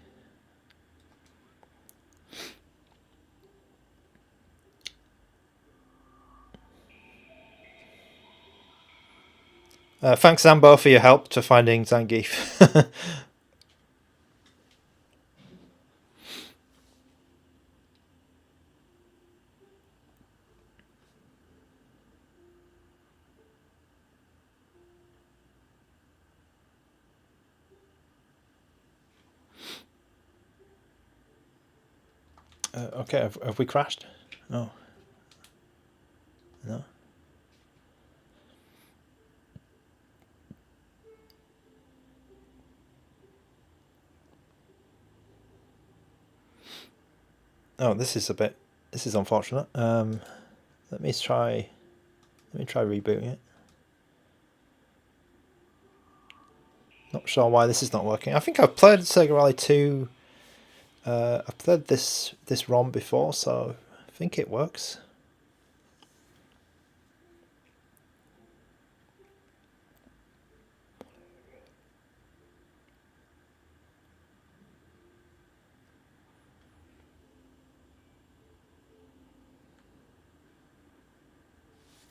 Thanks, Zambo, for your help to finding Zangief. Okay, have we crashed? No. No. Oh, this is unfortunate. Let me try rebooting it. Not sure why this is not working. I think I've played Sega Rally 2. I've played this ROM before, so I think it works.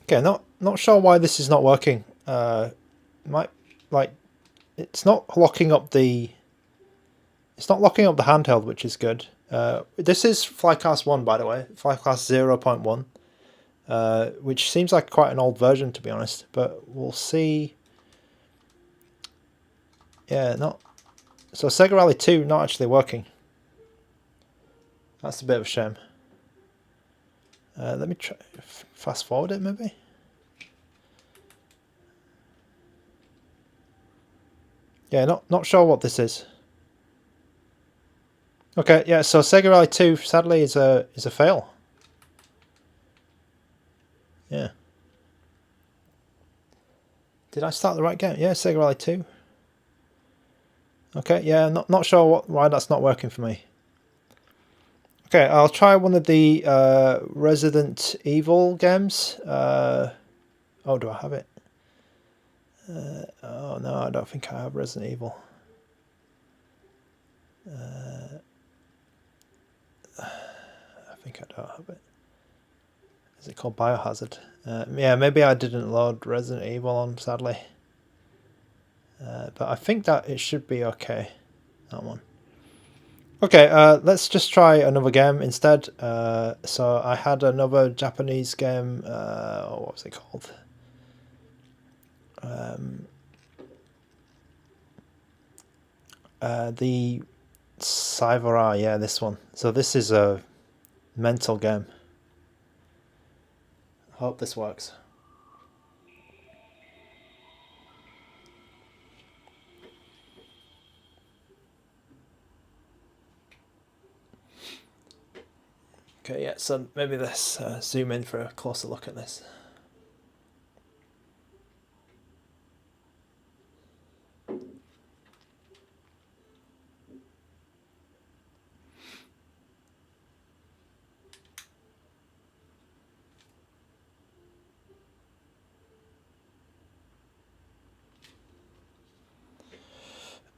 Okay, not sure why this is not working. It's not locking up the handheld, which is good. This is Flycast 1, by the way, Flycast 0.1, which seems like quite an old version, to be honest. But we'll see. Yeah, so Sega Rally 2 not actually working. That's a bit of a shame. Let me try fast forward it, maybe. Yeah, not sure what this is. Okay, yeah, so Sega Rally 2 sadly is a fail. Yeah. Did I start the right game? Yeah, Sega Rally 2. Okay, yeah, not sure why that's not working for me. Okay, I'll try one of the Resident Evil games. Oh, do I have it? Oh no, I don't think I have Resident Evil. I think I don't have it. Is it called Biohazard? Yeah, maybe I didn't load Resident Evil on, sadly. But I think that it should be okay. That one. Okay, let's just try another game instead. So I had another Japanese game. What was it called? The Psyvariar, yeah, this one. So this is a mental game. Hope this works. Okay, yeah, so maybe let's zoom in for a closer look at this.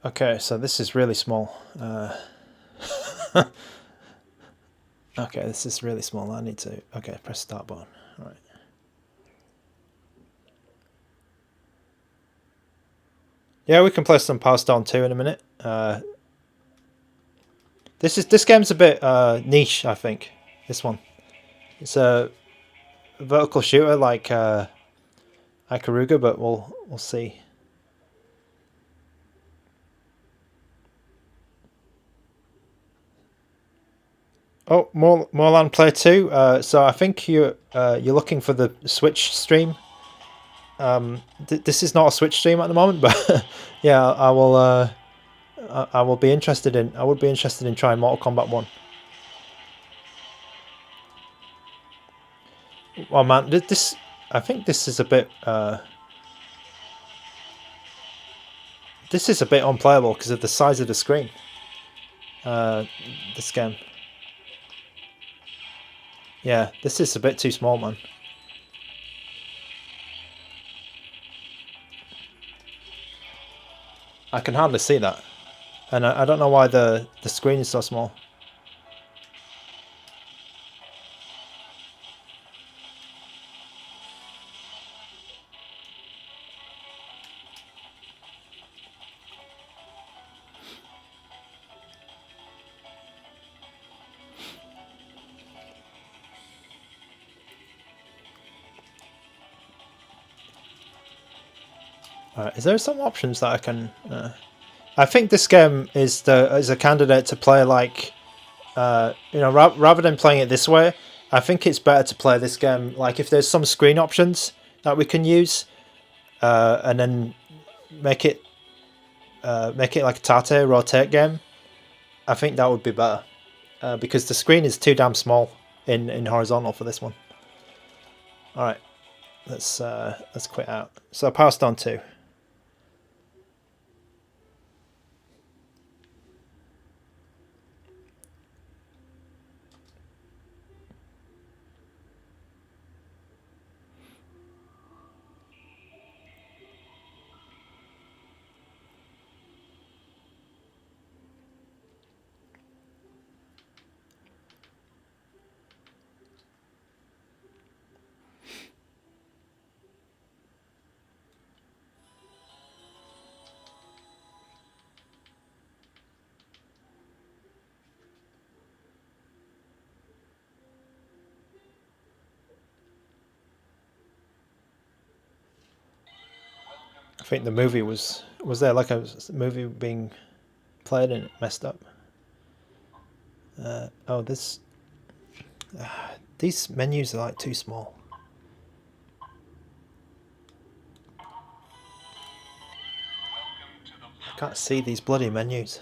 Okay, so this is really small. Okay, this is really small. I need to... Okay, press start button. All right. Yeah, we can play some Power Stone 2 in a minute. This game's a bit niche, I think. This one. It's a vertical shooter like Ikaruga, but we'll see. Oh, more LAN Play 2. So I think you're looking for the Switch stream. This is not a Switch stream at the moment, but yeah, I will be interested in. I would be interested in trying Mortal Kombat 1. Oh man, this. I think this is a bit. This is a bit unplayable because of the size of the screen. This game. Yeah, this is a bit too small, man. I can hardly see that. And I don't know why the screen is so small. Is there some options that I can... I think this game is a candidate to play like... you know, rather than playing it this way, I think it's better to play this game like if there's some screen options that we can use, and then make it like a Tate rotate game. I think that would be better, because the screen is too damn small in horizontal for this one. All right, let's quit out. So Power Stone 2. I think the movie was there like a movie being played and it messed up. Oh, these menus are like too small. Can't see these bloody menus.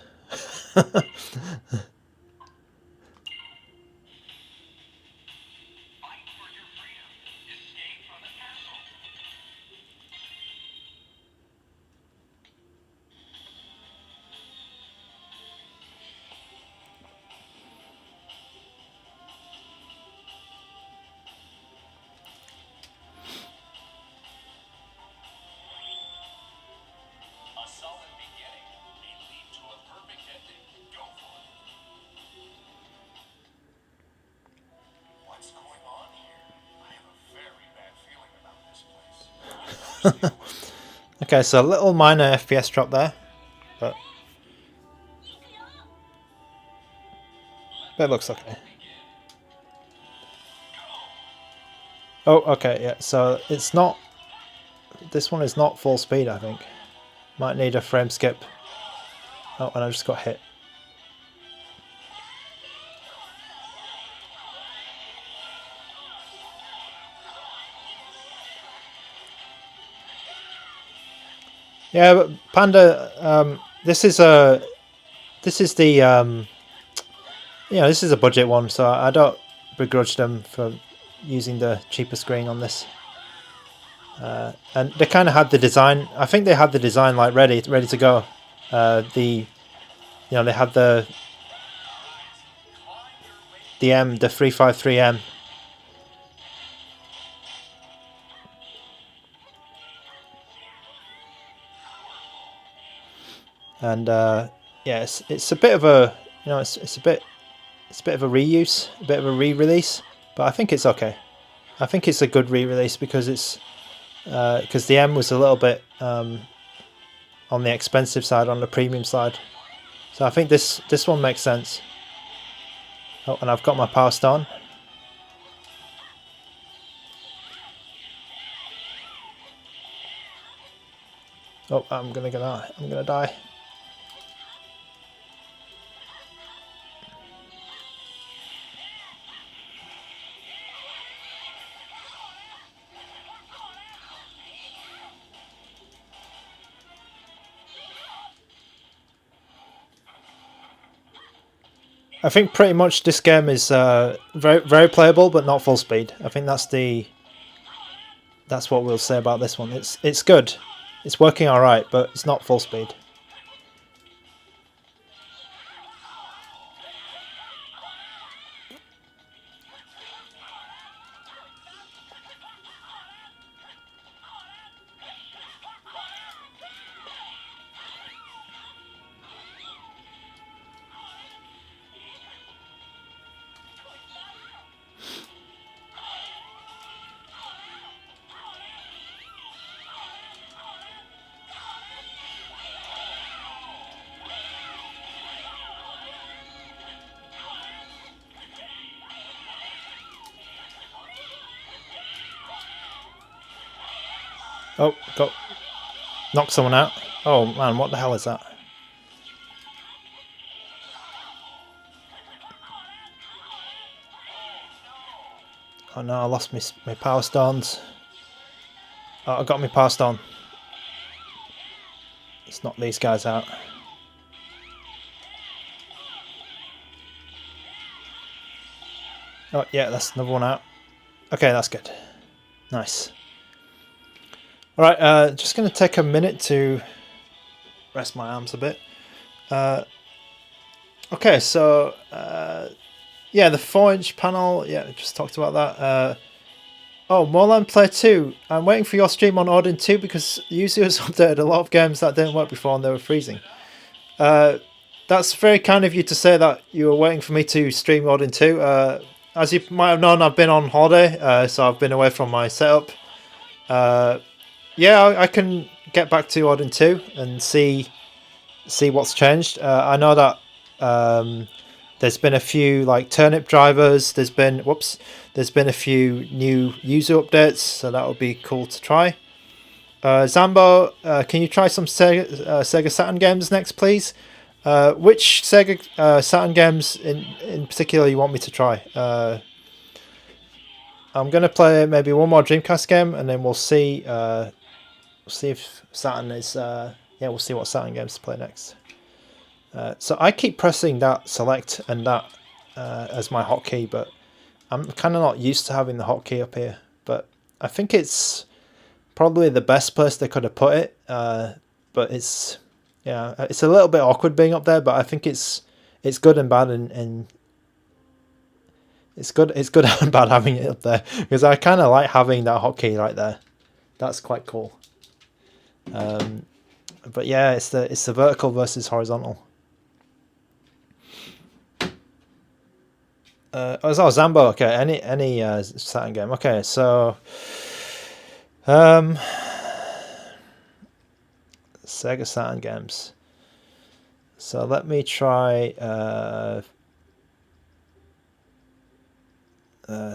Okay, so a little minor FPS drop there, but it looks okay. Oh, okay, yeah, so it's not, this one is not full speed, I think. Might need a frame skip. Oh, and I just got hit. Yeah, but Panda, this is the this is a budget one, so I don't begrudge them for using the cheaper screen on this. And they kind of had the design. I think they had the design like ready to go. They had the M, the 353M. And yeah, it's a bit of a it's a bit of a reuse, a bit of a re-release, but I think it's okay. I think it's a good re-release because it's because the M was a little bit on the expensive side, on the premium side. So I think this one makes sense. Oh, and I've got my power stone. Oh, I'm gonna die. I'm gonna die. I think pretty much this game is very playable, but not full speed. I think that's what we'll say about this one. It's good, it's working all right, but it's not full speed. Oh, got knocked someone out. Oh man, what the hell is that? Oh no, I lost my power stones. Oh, I got my power stone. Let's knock these guys out. Oh yeah, that's another one out. Okay, that's good. Nice. Alright, just going to take a minute to rest my arms a bit. Okay, so yeah, the 4-inch panel, yeah, just talked about that. Oh, Moreland Play 2. I'm waiting for your stream on Odin 2 because users updated a lot of games that didn't work before and they were freezing. That's very kind of you to say that you were waiting for me to stream Odin 2. As you might have known, I've been on holiday, so I've been away from my setup. Yeah, I can get back to Odin 2 and see what's changed. I know that there's been a few like turnip drivers. There's been a few new user updates, so that would be cool to try. Zambo, can you try some Sega Saturn games next, please? Which Sega Saturn games in particular you want me to try? I'm gonna play maybe one more Dreamcast game, and then we'll see. See if Saturn is yeah, we'll see what Saturn games to play next. So I keep pressing that select and that as my hotkey, but I'm kind of not used to having the hotkey up here. But I think it's probably the best place they could have put it. But it's it's a little bit awkward being up there. But I think it's good and bad, and it's good and bad having it up there, because I kind of like having that hotkey right there. That's quite cool. But yeah, it's the vertical versus horizontal. Zambo. Okay, any Saturn game. Okay, so Sega Saturn games. So let me try.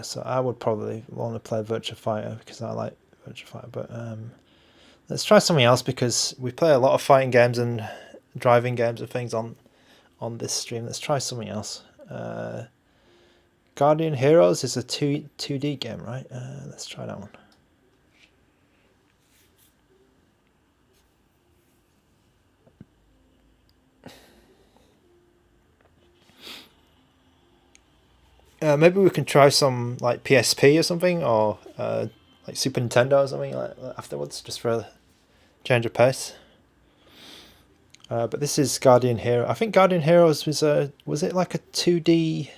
So I would probably want to play Virtua Fighter because I like Virtua Fighter. But let's try something else, because we play a lot of fighting games and driving games and things on this stream. Let's try something else. Guardian Heroes is a 2D game, right? Let's try that one. Maybe we can try some like PSP or something, or like Super Nintendo or something like afterwards, just for a change of pace. But this is Guardian Hero. I think Guardian Heroes was it like a 2D?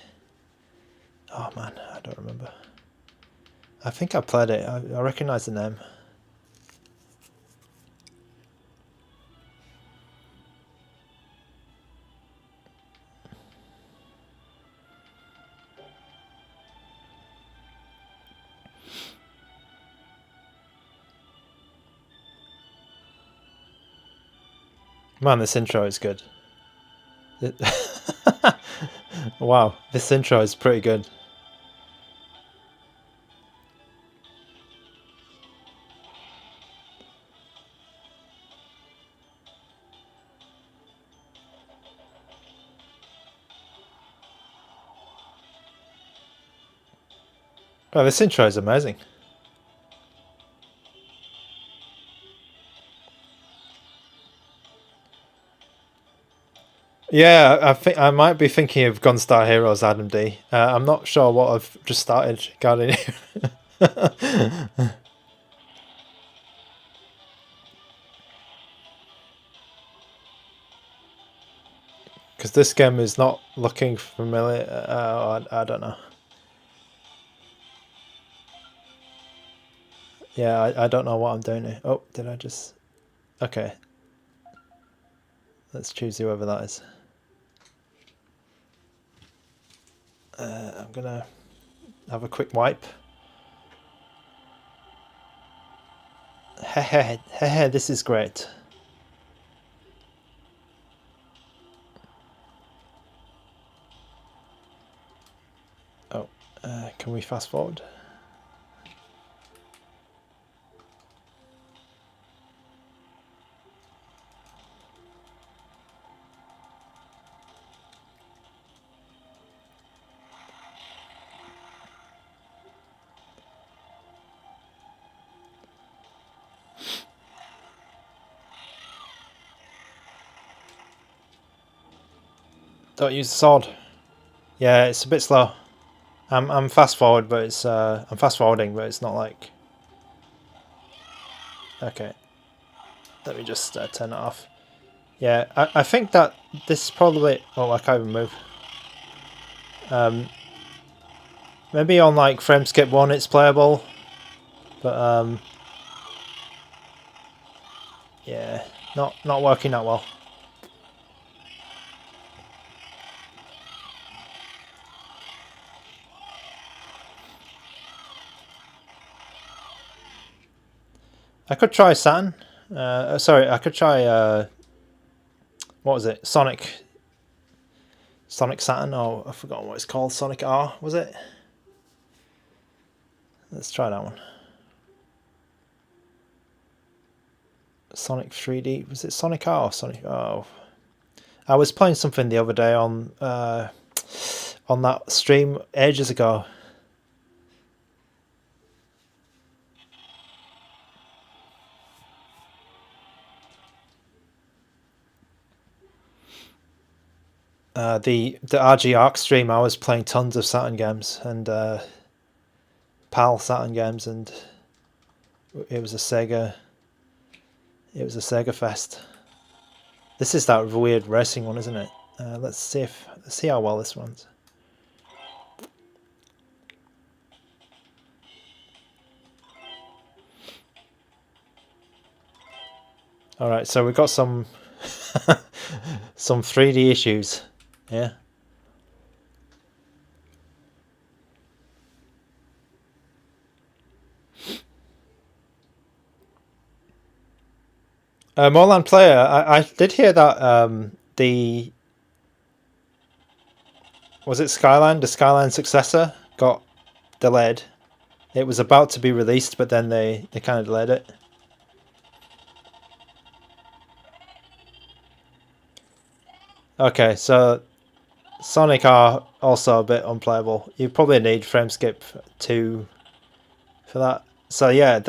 Oh man, I don't remember. I think I played it. I recognize the name. Man, this intro is good. Wow, this intro is pretty good. Oh, this intro is amazing. Yeah, I think I might be thinking of Gunstar Heroes, Adam D. I'm not sure what I've just started. Guardian. Because this game is not looking familiar. I don't know. Yeah, I don't know what I'm doing here. Oh, did I just... Okay. Let's choose whoever that is. I'm going to have a quick wipe. Hehe, this is great. Oh, can we fast forward? Don't use the sword. Yeah, it's a bit slow. I'm fast forward, but it's I'm fast forwarding, but it's not like. Okay. Let me just turn it off. Yeah, I think that this is probably. Oh, I can't even move. Maybe on like frame skip 1 it's playable, but yeah, not working that well. I could try Saturn. Sorry, I could try. What was it? Sonic Saturn, or I forgot what it's called. Sonic R, was it? Let's try that one. Sonic 3D. Was it Sonic R or Sonic? Oh, I was playing something the other day on that stream ages ago. the RG Arc stream, I was playing tons of Saturn games and PAL Saturn games, and it was a Sega fest. This is that weird racing one, isn't it? Let's see how well this runs. All right, so we've got some some 3D issues. Yeah. Morland Player, I did hear that was it Skyline? The Skyline successor got delayed. It was about to be released, but then they kind of delayed it. Okay, so Sonic are also a bit unplayable. You probably need Frameskip 2 for that. So yeah,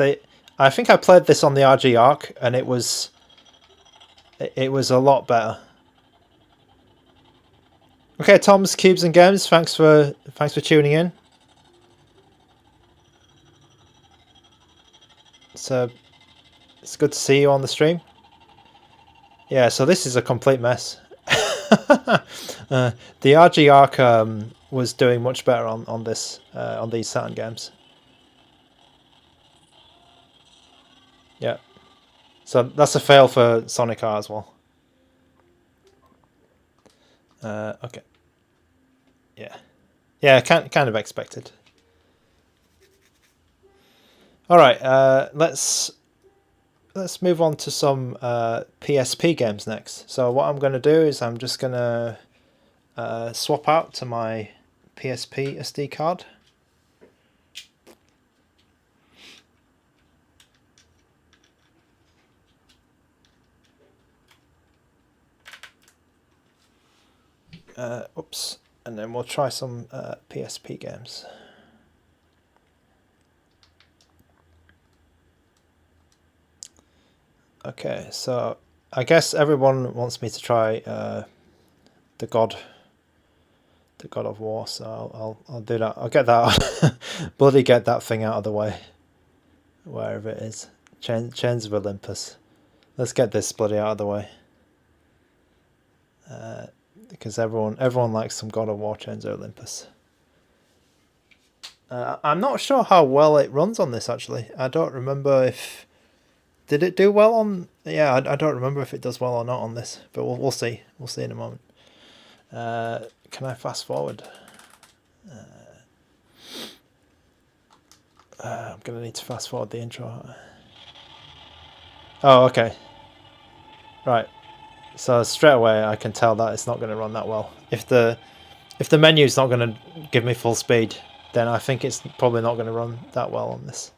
I think I played this on the RG Arc, and it was a lot better. Okay, Tom's Cubes and Games, thanks for tuning in. So it's good to see you on the stream. Yeah, so this is a complete mess. The RG Arc was doing much better on these Saturn games. Yeah, so that's a fail for Sonic R as well. Okay. Yeah, kind of expected. All right, let's move on to some PSP games next. So what I'm going to do is I'm just going to swap out to my PSP SD card. Oops, and then we'll try some PSP games. Okay, so I guess everyone wants me to try the God of War, so I'll do that. I'll get that bloody get that thing out of the way, wherever it is. Chains of Olympus. Let's get this bloody out of the way. Because everyone likes some God of War Chains of Olympus. I'm not sure how well it runs on this, actually. I don't remember if... Did it do well on... Yeah, I don't remember if it does well or not on this, but we'll see. We'll see in a moment. Can I fast forward? I'm going to need to fast forward the intro. Oh, okay. Right. So straight away I can tell that it's not going to run that well. If the menu's not going to give me full speed, then I think it's probably not going to run that well on this.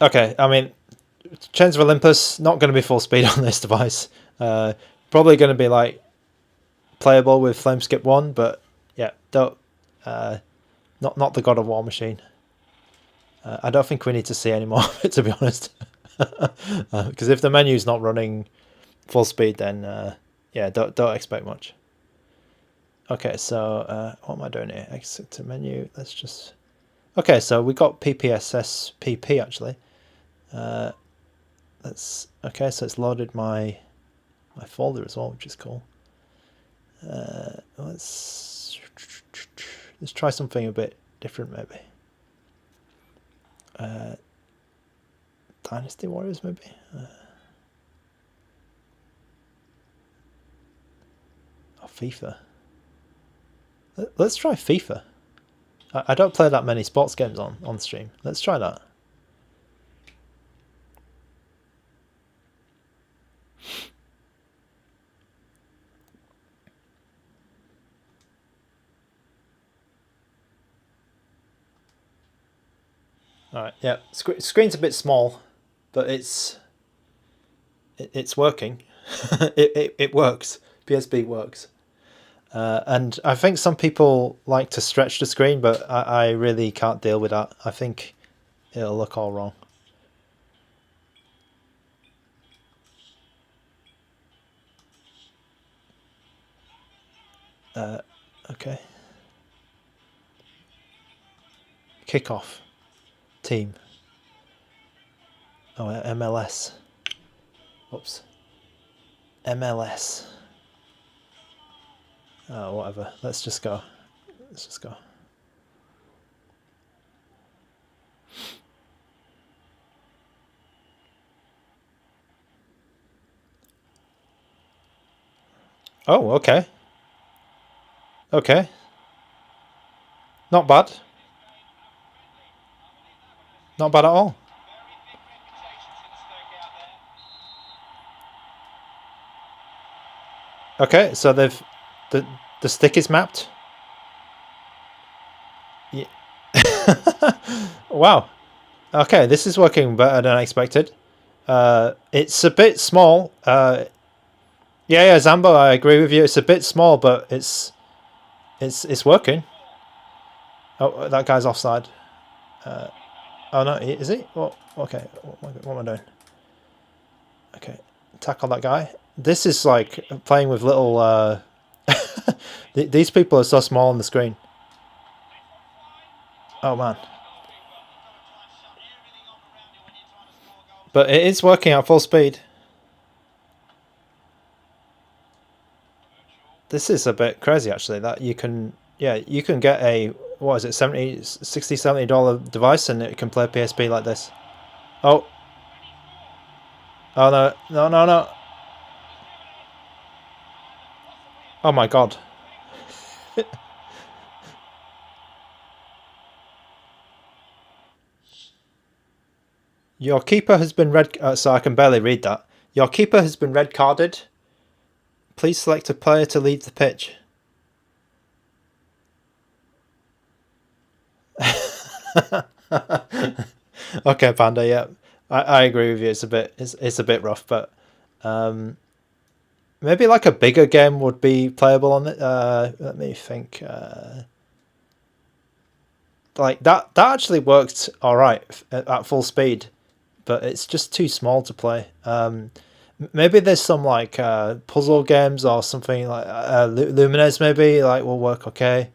Okay, I mean, Chains of Olympus, not going to be full speed on this device. Probably going to be like playable with Flameskip 1, but yeah, not the God of War machine. I don't think we need to see any more of it, to be honest. Because if the menu's not running full speed, then yeah, don't expect much. Okay, so what am I doing here? Exit to menu. Let's just... Okay, so we got PPSS PP actually. Okay, so it's loaded my folder as well, which is cool. Let's try something a bit different, maybe. Dynasty Warriors, maybe. Oh, FIFA. Let's try FIFA. I don't play that many sports games on stream. Let's try that. All right, yeah. Screen's a bit small, but it's working. it works. PSP works. And I think some people like to stretch the screen, but I really can't deal with that. I think it'll look all wrong. Okay. Kickoff. Team. Oh, MLS. Oops. MLS. Oh, whatever. Let's just go. Let's just go. Oh, okay. Okay. Not bad. Not bad at all. Okay, so they've the stick is mapped. Yeah. Wow. Okay, this is working better than I expected. It's a bit small. Yeah, Zambo, I agree with you. It's a bit small, but it's working. Oh, that guy's offside. Oh no, is he? Well, okay. What am I doing? Okay, tackle that guy. This is like playing with little. These people are so small on the screen. Oh man. But it is working at full speed. This is a bit crazy actually, that you can, yeah, you can get a, what is it, $70 device and it can play PSP like this. Oh. Oh no, no, no, no. Oh my god. Your keeper has been red, so I can barely read that. Your keeper has been red carded. Please select a player to leave the pitch. Okay, Panda. Yeah, I agree with you. It's a bit rough, but maybe like a bigger game would be playable on it. Let me think. Like that actually worked all right at full speed, but it's just too small to play. Maybe there's some like puzzle games or something like Luminaires maybe like will work okay.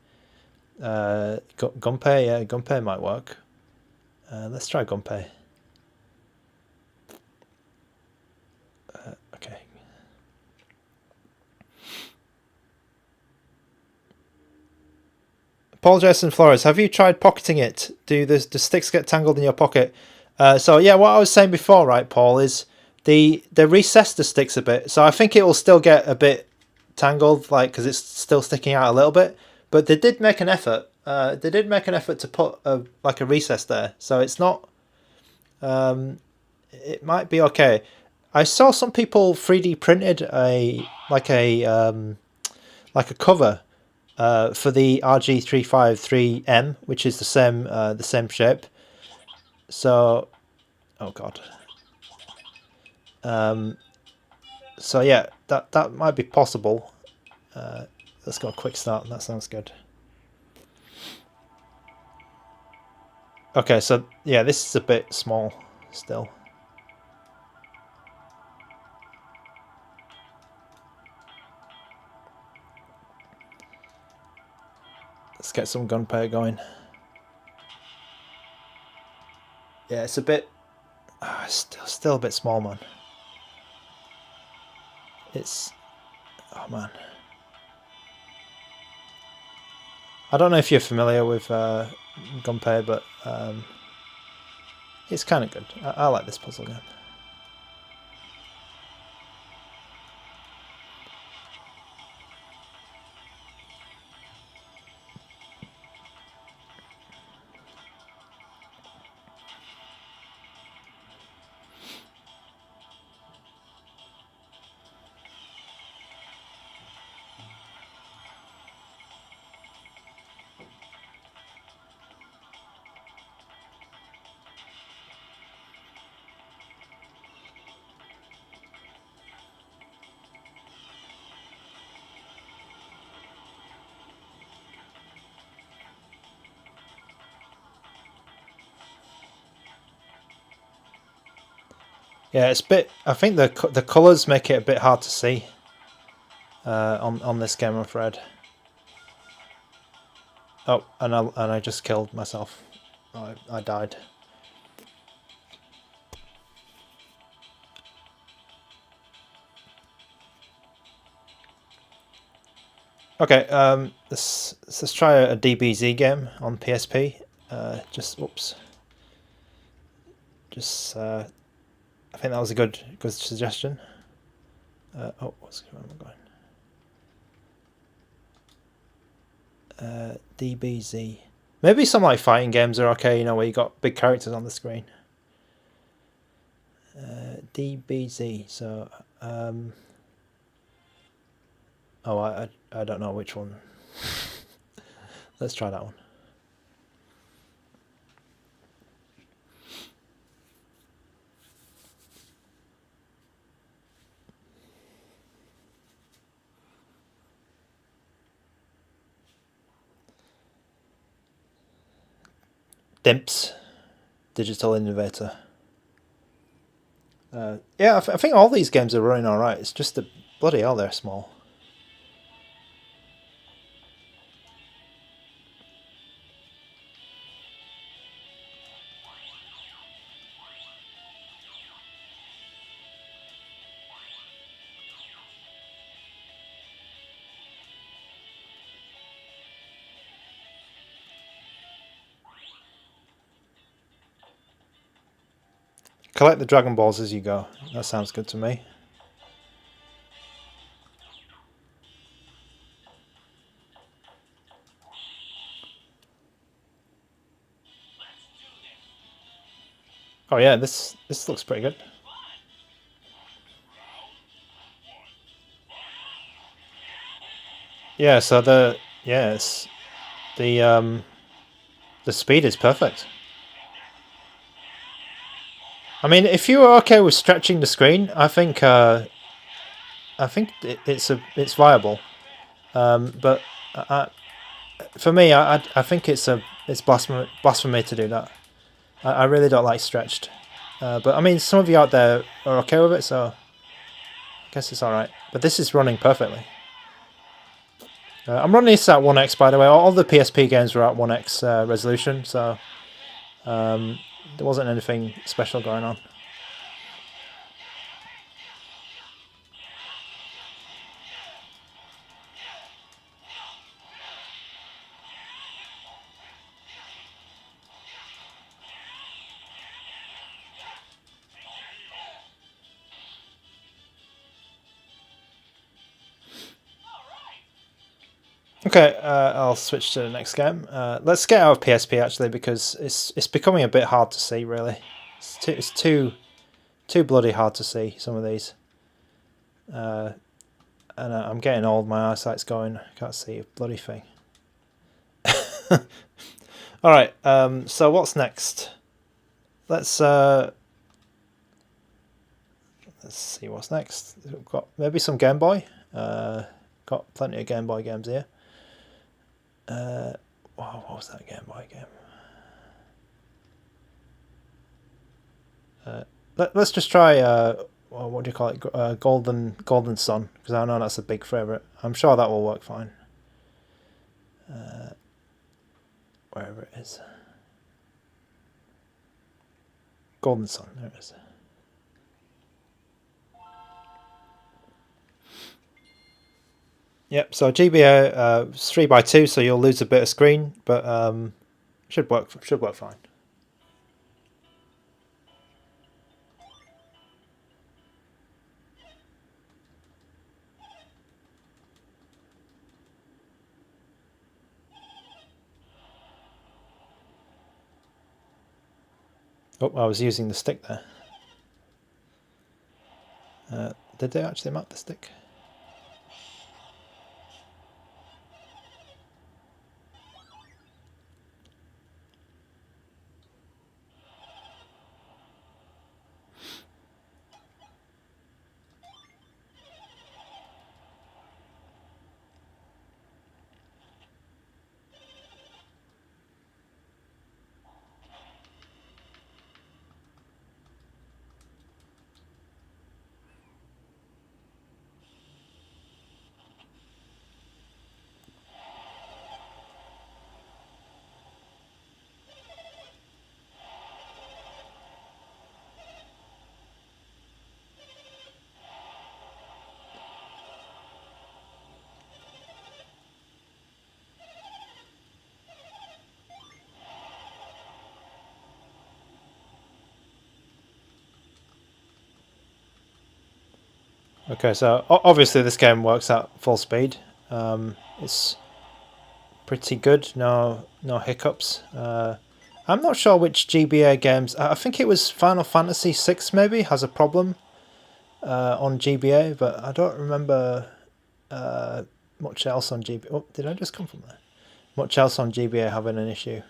Gunpey, yeah, Gunpey might work. Let's try Gunpey. Okay. Paul Jason Flores, have you tried pocketing it? Do the sticks get tangled in your pocket? So yeah, what I was saying before, right, Paul, is they recessed the sticks a bit, so I think it will still get a bit tangled, like because it's still sticking out a little bit. But they did make an effort. They did make an effort to put a recess there, so it's not. It might be okay. I saw some people 3D printed a cover for the RG353M, which is the same shape. So, oh god. So yeah, that might be possible. Let's go a quick start. That sounds good. Okay, so yeah, this is a bit small still. Let's get some Gunpei going. Yeah, it's a bit. Still a bit small, man. It's. Oh man. I don't know if you're familiar with Gunpei, but it's kind of good. I like this puzzle game. Yeah, it's a bit. I think the colours make it a bit hard to see on this game, I'm afraid. Oh, and I just killed myself. I died. Okay, let's try a DBZ game on PSP. Oops. I think that was a good suggestion. Where am I going? DBZ. Maybe some like fighting games are okay, you know, where you got big characters on the screen. DBZ. So, oh, I don't know which one. Let's try that one. Dimps, Digital Innovator. Yeah, I think all these games are running alright. It's just the bloody hell they're small. Collect the Dragon Balls as you go. That sounds good to me. Oh yeah, this looks pretty good. Yeah, so the speed is perfect. I mean, if you are okay with stretching the screen, I think it's viable. But for me, I think it's blasphemy to do that. I really don't like stretched. But I mean, some of you out there are okay with it, so I guess it's alright. But this is running perfectly. I'm running this at 1x, by the way. All the PSP games were at 1x resolution, so there wasn't anything special going on. Okay, I'll switch to the next game. Let's get out of PSP actually, because it's becoming a bit hard to see. Really, it's too bloody hard to see some of these. And I'm getting old. My eyesight's going. I can't see a bloody thing. All right. So what's next? Let's see what's next. We've got maybe some Game Boy. Got plenty of Game Boy games here. Wow, what was that Game Boy game? Let's just try. What do you call it? Golden Sun, because I know that's a big favourite. I'm sure that will work fine. Wherever it is. Golden Sun, there it is. Yep, so GBA 3x2, so you'll lose a bit of screen, but should work fine. Oh, I was using the stick there. Did they actually map the stick? Okay, so obviously this game works at full speed. It's pretty good. No hiccups. I'm not sure which GBA games. I think it was Final Fantasy VI maybe has a problem on GBA, but I don't remember much else on GBA. Oh, did I just come from there? Much else on GBA having an issue.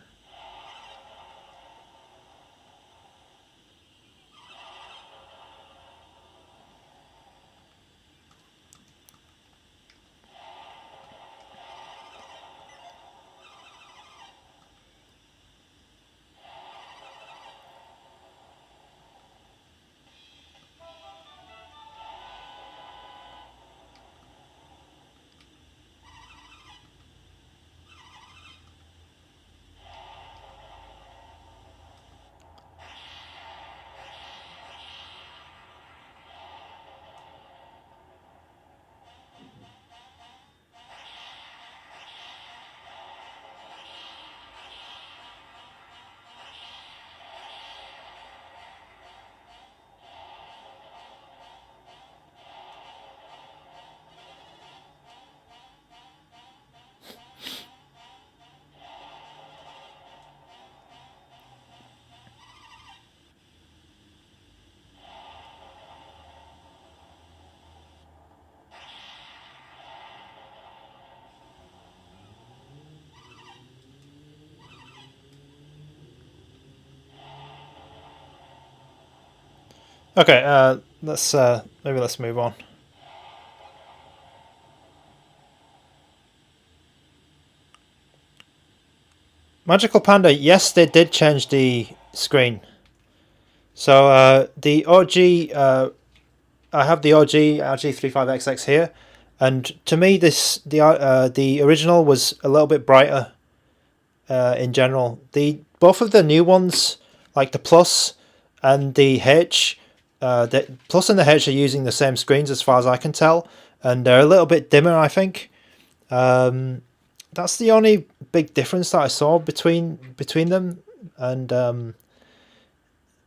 Okay, let's maybe let's move on. Magical Panda, yes, they did change the screen. So the OG, I have the OG RG35XX here, and to me the original was a little bit brighter in general. Both of the new ones, like the Plus and the H, the Plus and the H are using the same screens as far as I can tell, and they're a little bit dimmer, I think. That's the only big difference that I saw between them, and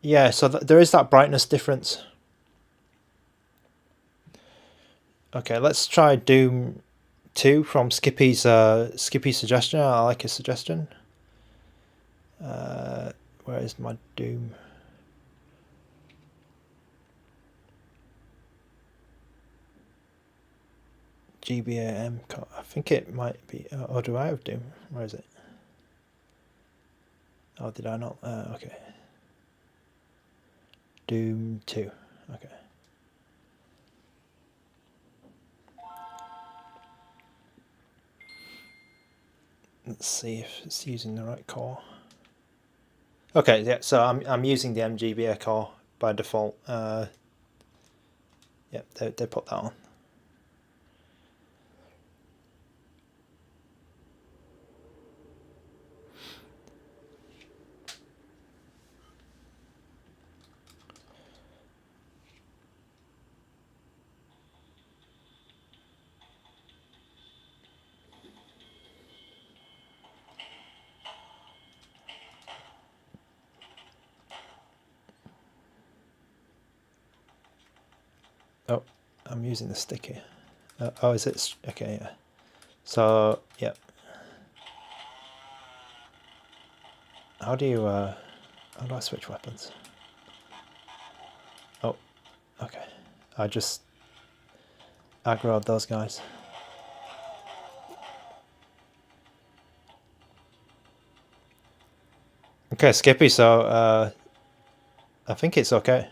yeah, so there is that brightness difference. Okay, let's try Doom 2 from Skippy's suggestion. I like his suggestion. Where is my Doom? GBAM. I think it might be. Or do I have Doom? Where is it? Oh, did I not? Okay. Doom 2. Okay. Let's see if it's using the right core. Okay, yeah. So I'm using the MGBA core by default. Yeah, they put that on. Oh, I'm using the stick here. Oh, is it? Okay, yeah. So, yeah. How do I switch weapons? Oh, okay. I just aggroed those guys. Okay, Skippy, so I think it's okay.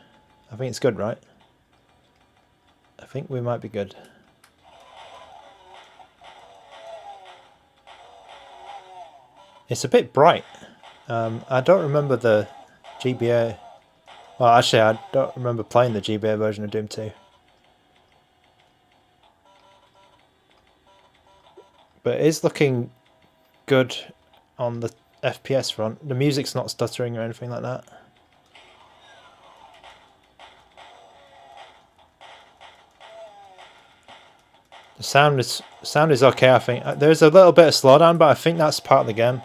I think it's good, right? I think we might be good. It's a bit bright. I don't remember the GBA. Well, actually, I don't remember playing the GBA version of Doom 2. But it is looking good on the FPS front. The music's not stuttering or anything like that. The sound is okay, I think. There's a little bit of slowdown, but I think that's part of the game.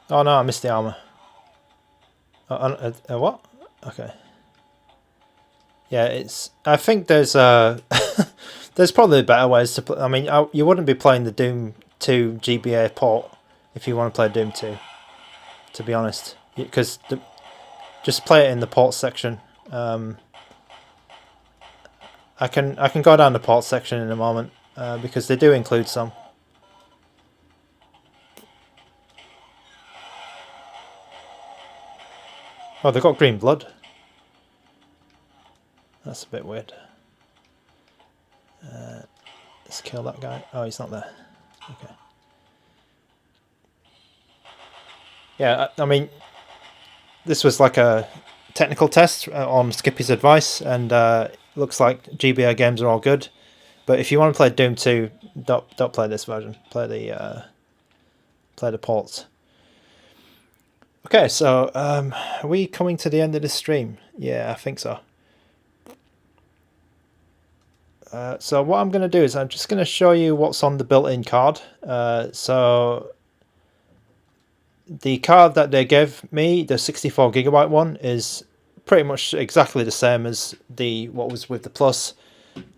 Oh no, I missed the armor. What? Okay. Yeah, it's. I think there's there's probably better ways to play. I mean, you wouldn't be playing the Doom 2 GBA port if you want to play Doom 2. To be honest, because just play it in the port section. I can go down the port section in a moment because they do include some. Oh, they've got green blood. That's a bit weird. Let's kill that guy. Oh, he's not there. Okay. Yeah, I mean, this was like a technical test on Skippy's advice, and looks like GBA games are all good. But if you want to play Doom 2, don't play this version. Play the ports. Okay, so are we coming to the end of the stream? Yeah, I think so. So what I'm going to do is I'm just going to show you what's on the built-in card. So the card that they gave me, the 64GB one, is pretty much exactly the same as what was with the Plus.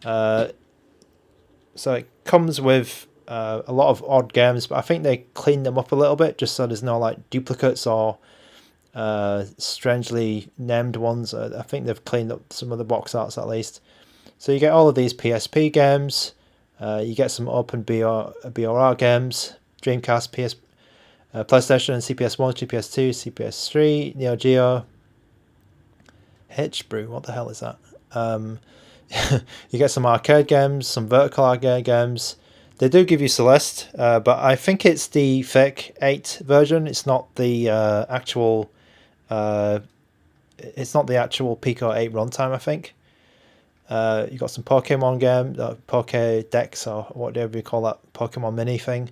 So it comes with a lot of odd games, but I think they cleaned them up a little bit just so there's no like duplicates or strangely named ones. I think they've cleaned up some of the box arts at least. So you get all of these PSP games, you get some open BRR games, Dreamcast, PlayStation, CPS1, CPS2, CPS3, Neo Geo, H-Brew, what the hell is that? You get some arcade games, some vertical arcade games. They do give you Celeste, but I think it's the fake 8 version. It's not the actual. It's not the actual Pico 8 runtime, I think. You got some Pokemon game, Pokédex or whatever you call that Pokemon mini thing.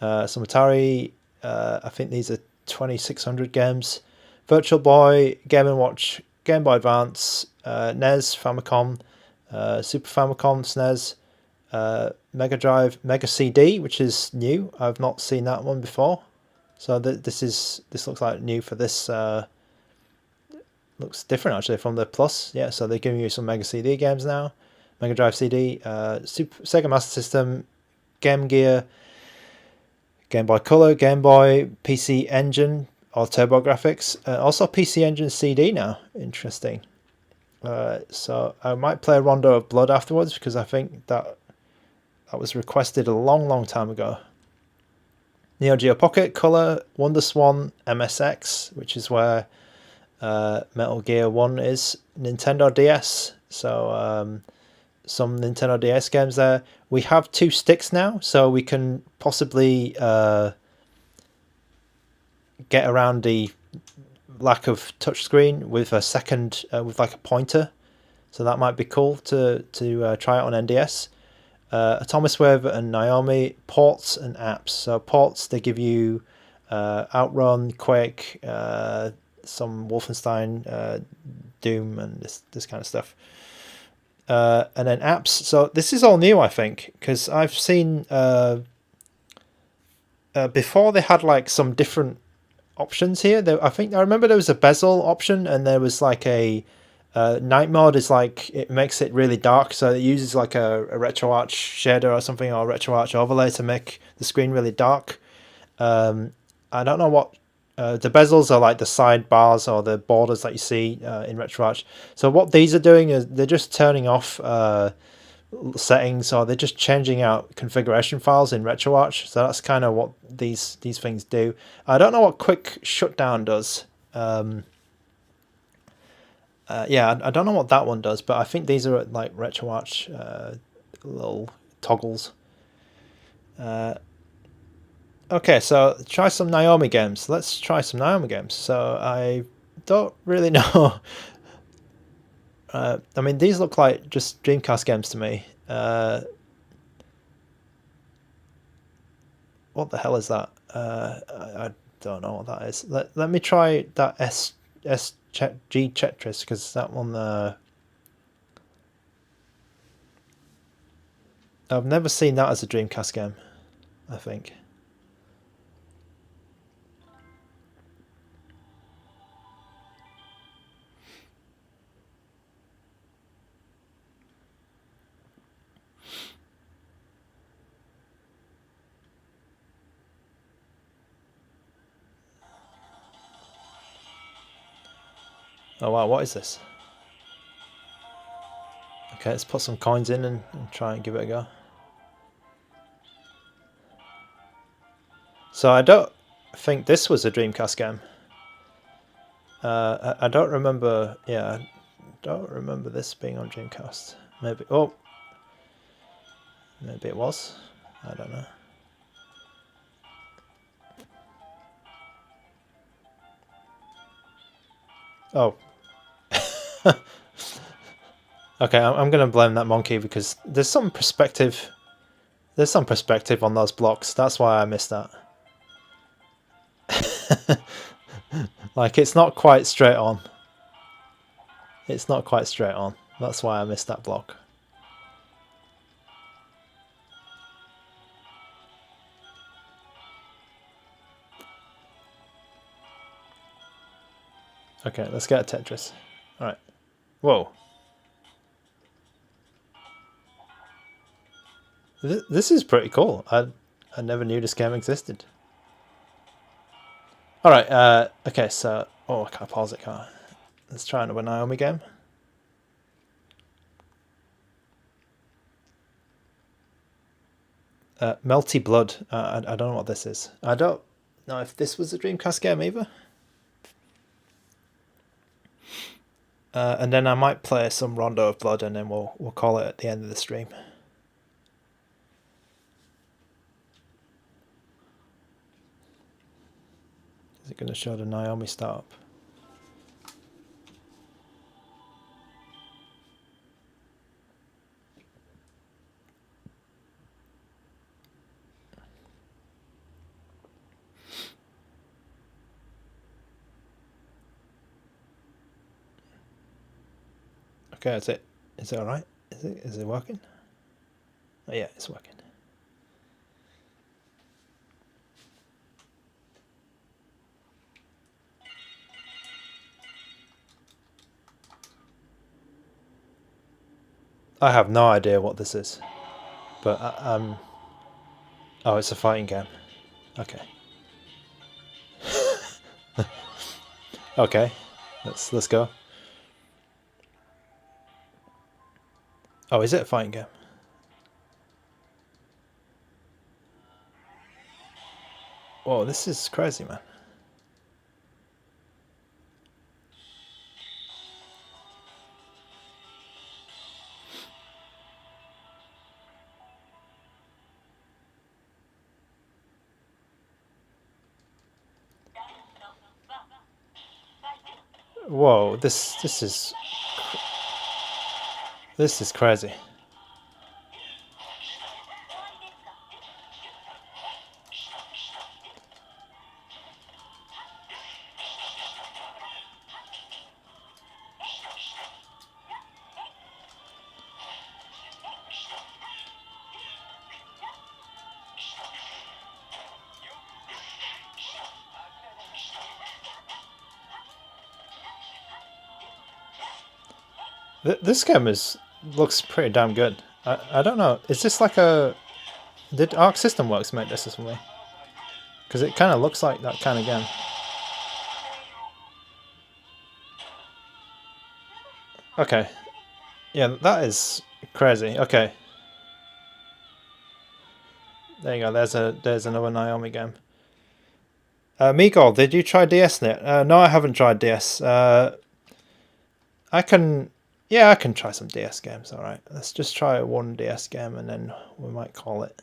Some Atari. I think these are 2600 games. Virtual Boy, Game & Watch, Game Boy Advance, NES, Famicom, Super Famicom, SNES, Mega Drive, Mega CD, which is new. I've not seen that one before. So this looks like new for this. Looks different actually from the Plus. Yeah, so they're giving you some Mega CD games now. Mega Drive CD, Sega Master System, Game Gear, Game Boy Color, Game Boy, PC Engine or TurboGrafx. Also PC Engine CD now. Interesting. So I might play Rondo of Blood afterwards because I think that was requested a long time ago. Neo Geo Pocket, Color, Wonder Swan, MSX, which is where Metal Gear 1 is, Nintendo DS. So some Nintendo DS games there. We have 2 sticks now, so we can possibly get around the lack of touchscreen with a second, with like a pointer. So that might be cool to try out on NDS. Atomic Wave and Naomi, ports and apps. So ports, they give you Outrun, Quake, some Wolfenstein, Doom, and this kind of stuff. And then apps. So this is all new, I think, because I've seen before they had like some different options here. I remember there was a bezel option, and there was like a night mode is like it makes it really dark, so it uses like a RetroArch shader or something, or a RetroArch overlay to make the screen really dark. I don't know what the bezels are, like the side bars or the borders that you see in RetroArch. So what these are doing is they're just turning off settings, or they're just changing out configuration files in RetroArch. So that's kind of what these things do. I don't know what quick shutdown does. Yeah, I don't know what that one does, but I think these are like RetroArch little toggles. Okay, so try some Naomi games. Let's try some Naomi games. So I don't really know. I mean, these look like just Dreamcast games to me. What the hell is that? I don't know what that is. Let me try that G Tetris, because that one I've never seen that as a Dreamcast game, I think. Oh wow, what is this? Okay, let's put some coins in and try and give it a go. So I don't think this was a Dreamcast game. I don't remember. Yeah, I don't remember this being on Dreamcast. Maybe. Oh, maybe it was. I don't know. Oh. Okay, I'm going to blame that monkey because there's some perspective. There's some perspective on those blocks. That's why I missed that. Like, it's not quite straight on. It's not quite straight on. That's why I missed that block. Okay, let's get a Tetris. Alright. Whoa. This is pretty cool. I never knew this game existed. Alright, okay, so... Oh, I can't pause it, can't I? Let's try another Naomi game. Melty Blood. I don't know what this is. I don't know if this was a Dreamcast game either. And then I might play some Rondo of Blood and then we'll call it at the end of the stream. Is it going to show the Naomi startup? Okay, is it alright? Is it working? Oh yeah, it's working. I have no idea what this is, but oh, it's a fighting game. Okay. Okay, let's go. Oh, is it a fighting game? Whoa, this is crazy, man. Whoa, this is crazy. This game looks pretty damn good. I don't know. Is this like a... Did Arc System Works make this or something? Because it kind of looks like that kind of game. Okay. Yeah, that is crazy. Okay. There you go. There's another Naomi game. Meagle, did you try DSnet? No, I haven't tried DS. I can try some DS games. All right, let's just try one DS game and then we might call it.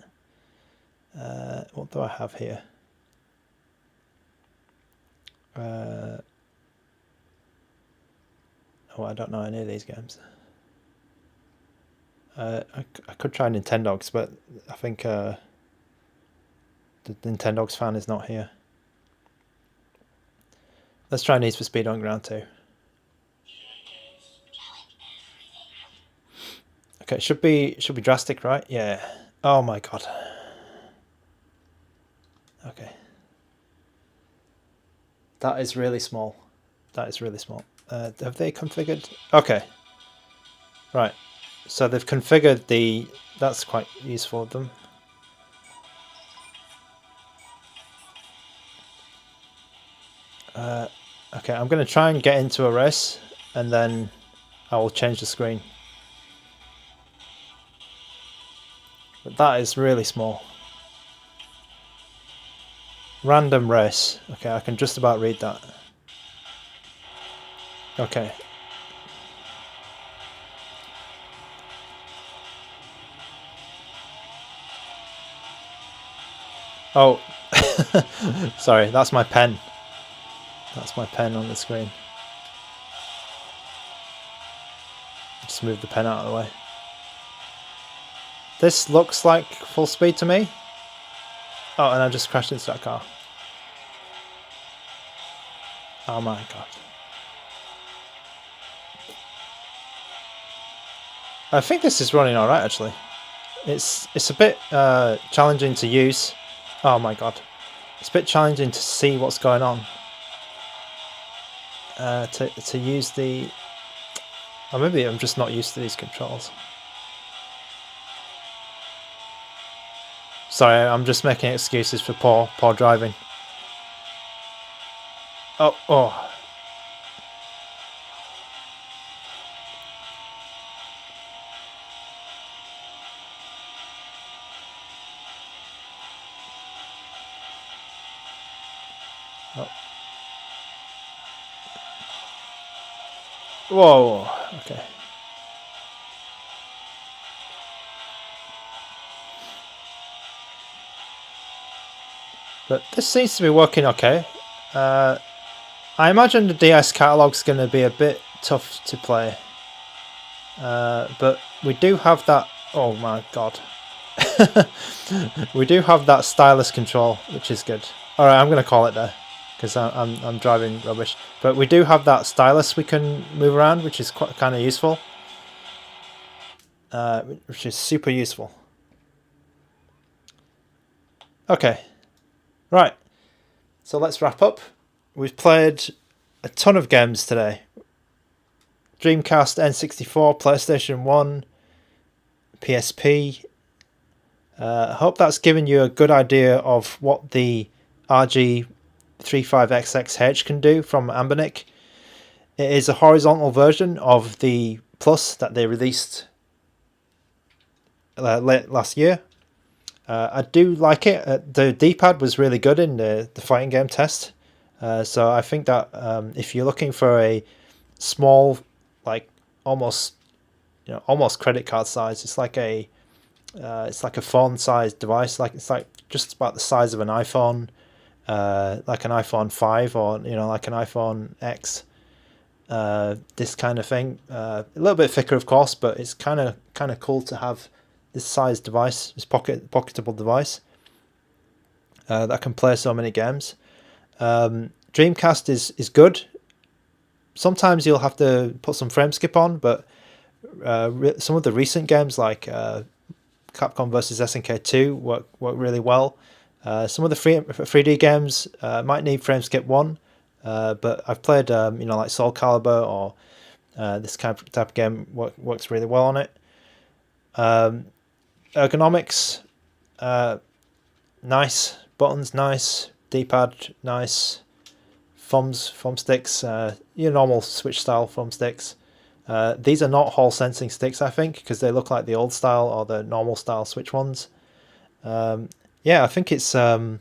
What do I have here? Oh, I don't know any of these games. I could try Nintendogs, but I think the Nintendogs fan is not here. Let's try Need for Speed Underground 2. Okay, should be drastic, right? Yeah. Oh my god. Okay. That is really small. That is really small. Have they configured? Okay. Right. So they've configured the... That's quite useful of them. Okay, I'm going to try and get into a race, and then I will change the screen. But that is really small. Random race. Okay, I can just about read that. Okay. Oh, sorry, that's my pen. That's my pen on the screen. Just move the pen out of the way. This looks like full speed to me. Oh, and I just crashed into that car. Oh my god. I think this is running alright actually. It's a bit challenging to use. Oh my god. It's a bit challenging to see what's going on. To use the... Or maybe I'm just not used to these controls. Sorry, I'm just making excuses for poor driving. Oh. Oh, whoa, okay. But this seems to be working okay. I imagine the DS catalog's going to be a bit tough to play. But we do have that... Oh my god. We do have that stylus control, which is good. Alright, I'm going to call it there, because I'm driving rubbish. But we do have that stylus we can move around, which is quite kind of useful. Which is super useful. Okay. Right. So let's wrap up. We've played a ton of games today. Dreamcast, N64, PlayStation 1, PSP. I hope that's given you a good idea of what the RG35XX H can do from ANBERNIC. It is a horizontal version of the Plus that they released late last year. I do like it. The D-pad was really good in the fighting game test. So I think that if you're looking for a small, like almost credit card size, it's like a phone-sized device. It's like just about the size of an iPhone, like an iPhone 5 or like an iPhone X. This kind of thing. A little bit thicker, of course, but it's kind of cool to have this size device, this pocketable device that can play so many games. Dreamcast is good. Sometimes you'll have to put some frame skip on, but some of the recent games like Capcom vs SNK 2 work really well. Some of the 3D games might need frame skip 1, but I've played like Soul Calibur or this type of game works really well on it. Ergonomics, nice. Buttons, nice. D-pad, nice. Thumb sticks, your normal Switch style thumb sticks. These are not Hall sensing sticks, I think, because they look like the old style or the normal style Switch ones. Yeah, I think it's. I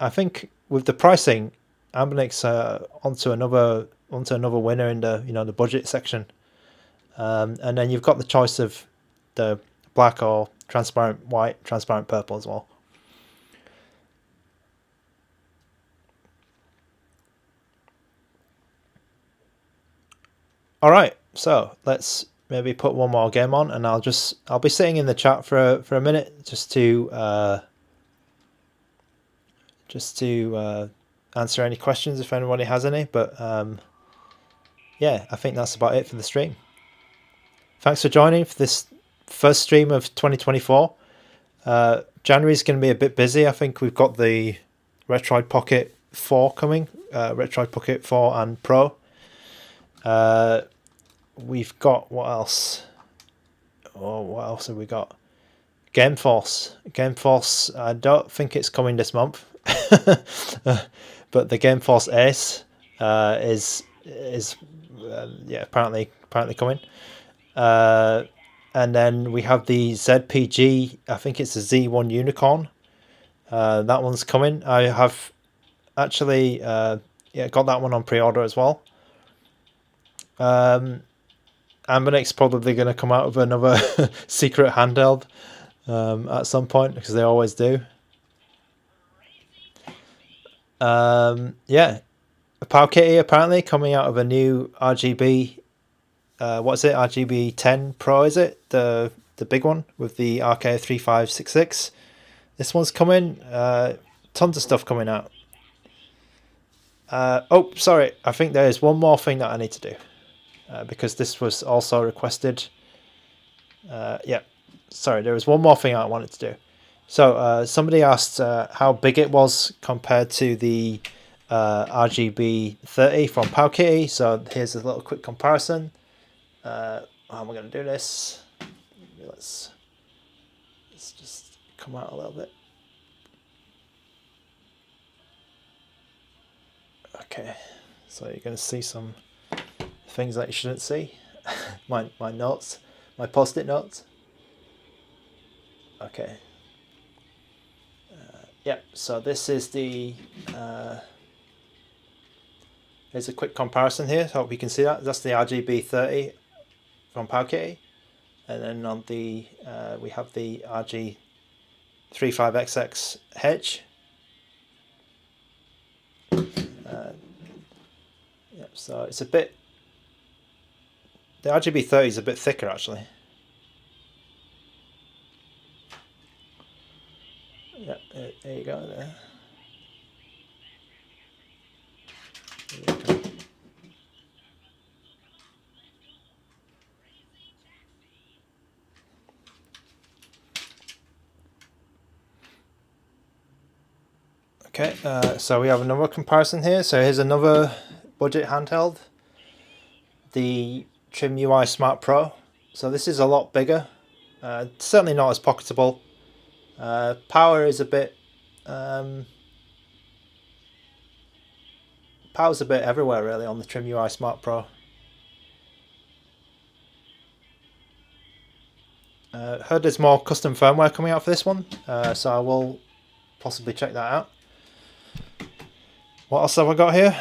think with the pricing, ANBERNIC's onto another winner in the the budget section. And then you've got the choice of the black or transparent white, transparent purple as well. All right, so let's maybe put one more game on, and I'll be sitting in the chat for a minute just to answer any questions if anybody has any. But yeah, I think that's about it for the stream. Thanks for joining for this first stream of 2024. January is going to be a bit busy. I think we've got the Retroid Pocket 4 coming, Retroid Pocket 4 and Pro. We've got, what else? Oh, what else have we got? Game Force. Game Force, I don't think it's coming this month. But the Game Force Ace yeah, apparently coming. And then we have the ZPG. I think it's a Z1 Unicorn. That one's coming. I have actually got that one on pre-order as well. ANBERNIC's probably going to come out with another secret handheld at some point, because they always do. Yeah, Pocketable apparently coming out of a new RGB. What's it? RGB 10 Pro, is it? The big one with the RG35XX. This one's coming. Tons of stuff coming out. Oh, sorry. I think there is one more thing that I need to do, because this was also requested. Yeah, sorry. There was one more thing I wanted to do. So somebody asked how big it was compared to the RGB30 from Pocketable. So here's a little quick comparison. How am I going to do this? Let's just come out a little bit. Okay, so you're going to see some things that you shouldn't see. my notes, my post-it notes. Okay. Yeah, so this is the here's a quick comparison here. Hope you can see that. That's the RGB30 from Pocketable, and then on the we have the RG35XX H. Yeah, so it's a bit. The RGB30 is a bit thicker actually. Yeah, there you go. There. Okay, so we have another comparison here. So here's another budget handheld, the Trim UI Smart Pro. So this is a lot bigger, certainly not as pocketable. Power is a bit, power's a bit everywhere really on the Trim UI Smart Pro. Heard there's more custom firmware coming out for this one, so I will possibly check that out. What else have I got here?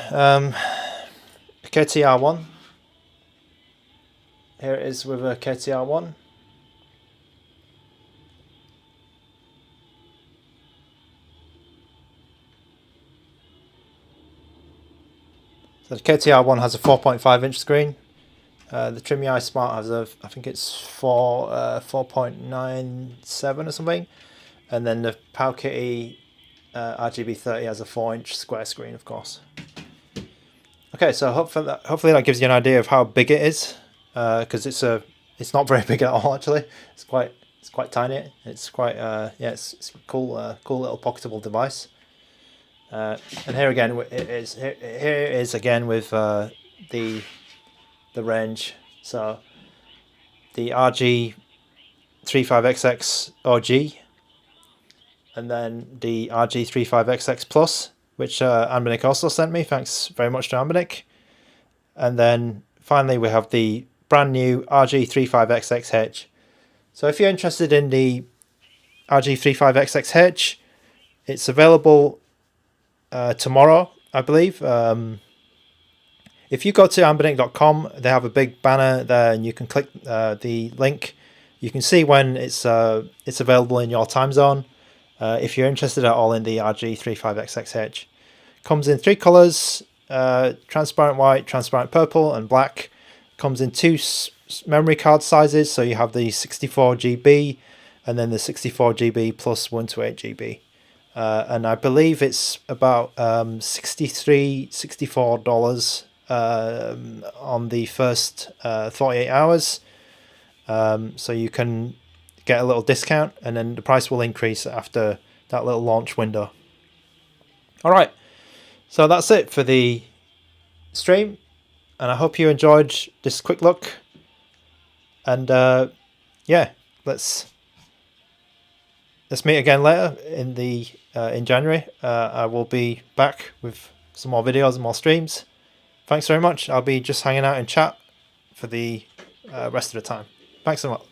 KTR1. Here it is with a KTR1. So the KTR1 has a 4.5-inch screen. The Trim UI Smart has a, I think it's 4.97 or something, and then the Pocketable RGB30 has a 4-inch square screen, of course. Okay, so hopefully that gives you an idea of how big it is, because it's not very big at all actually. It's quite tiny. It's quite yeah, it's a cool little pocketable device. And here again here it is again with the range. So the RG35XX OG, and then the RG35XX Plus, which ANBERNIC also sent me. Thanks very much to ANBERNIC. And then finally we have the brand new RG35XX H. So if you're interested in the RG35XX H, it's available tomorrow, I believe. If you go to ANBERNIC.com, they have a big banner there, and you can click the link. You can see when it's available in your time zone. If you're interested at all in the RG35XX H, comes in 3 colors: transparent white, transparent purple, and black. Comes in 2 memory card sizes, so you have the 64 GB and then the 64 GB plus 128 GB. And I believe it's about $64 on the first 48 hours. So you can get a little discount, and then the price will increase after that little launch window. Alright, so that's it for the stream, and I hope you enjoyed this quick look. And yeah, let's meet again later in the in January. I will be back with some more videos and more streams. thanks very much. I'll be just hanging out in chat for the rest of the time. Thanks a lot.